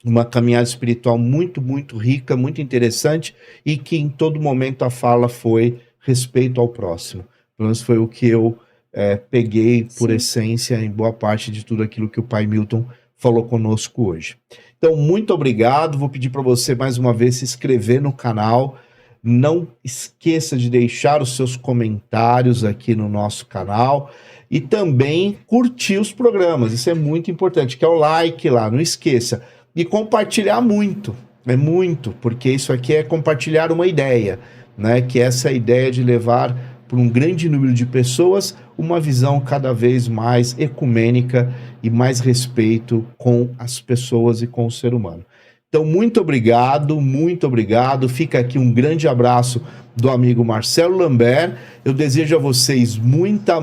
Speaker 1: uma caminhada espiritual muito, muito rica, muito interessante, e que em todo momento a fala foi respeito ao próximo. Pelo menos foi o que eu peguei por essência em boa parte de tudo aquilo que o pai Milton falou conosco hoje. Então, muito obrigado. Vou pedir para você mais uma vez se inscrever no canal. Não esqueça de deixar os seus comentários aqui no nosso canal e também curtir os programas. Isso é muito importante, que é o like lá, não esqueça. E compartilhar muito, porque isso aqui é compartilhar uma ideia, né? Que é essa ideia de levar para um grande número de pessoas uma visão cada vez mais ecumênica e mais respeito com as pessoas e com o ser humano. Então, muito obrigado, muito obrigado. Fica aqui um grande abraço do amigo Marcelo Lambert. Eu desejo a vocês muita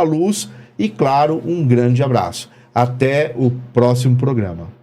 Speaker 1: luz e, claro, um grande abraço. Até o próximo programa.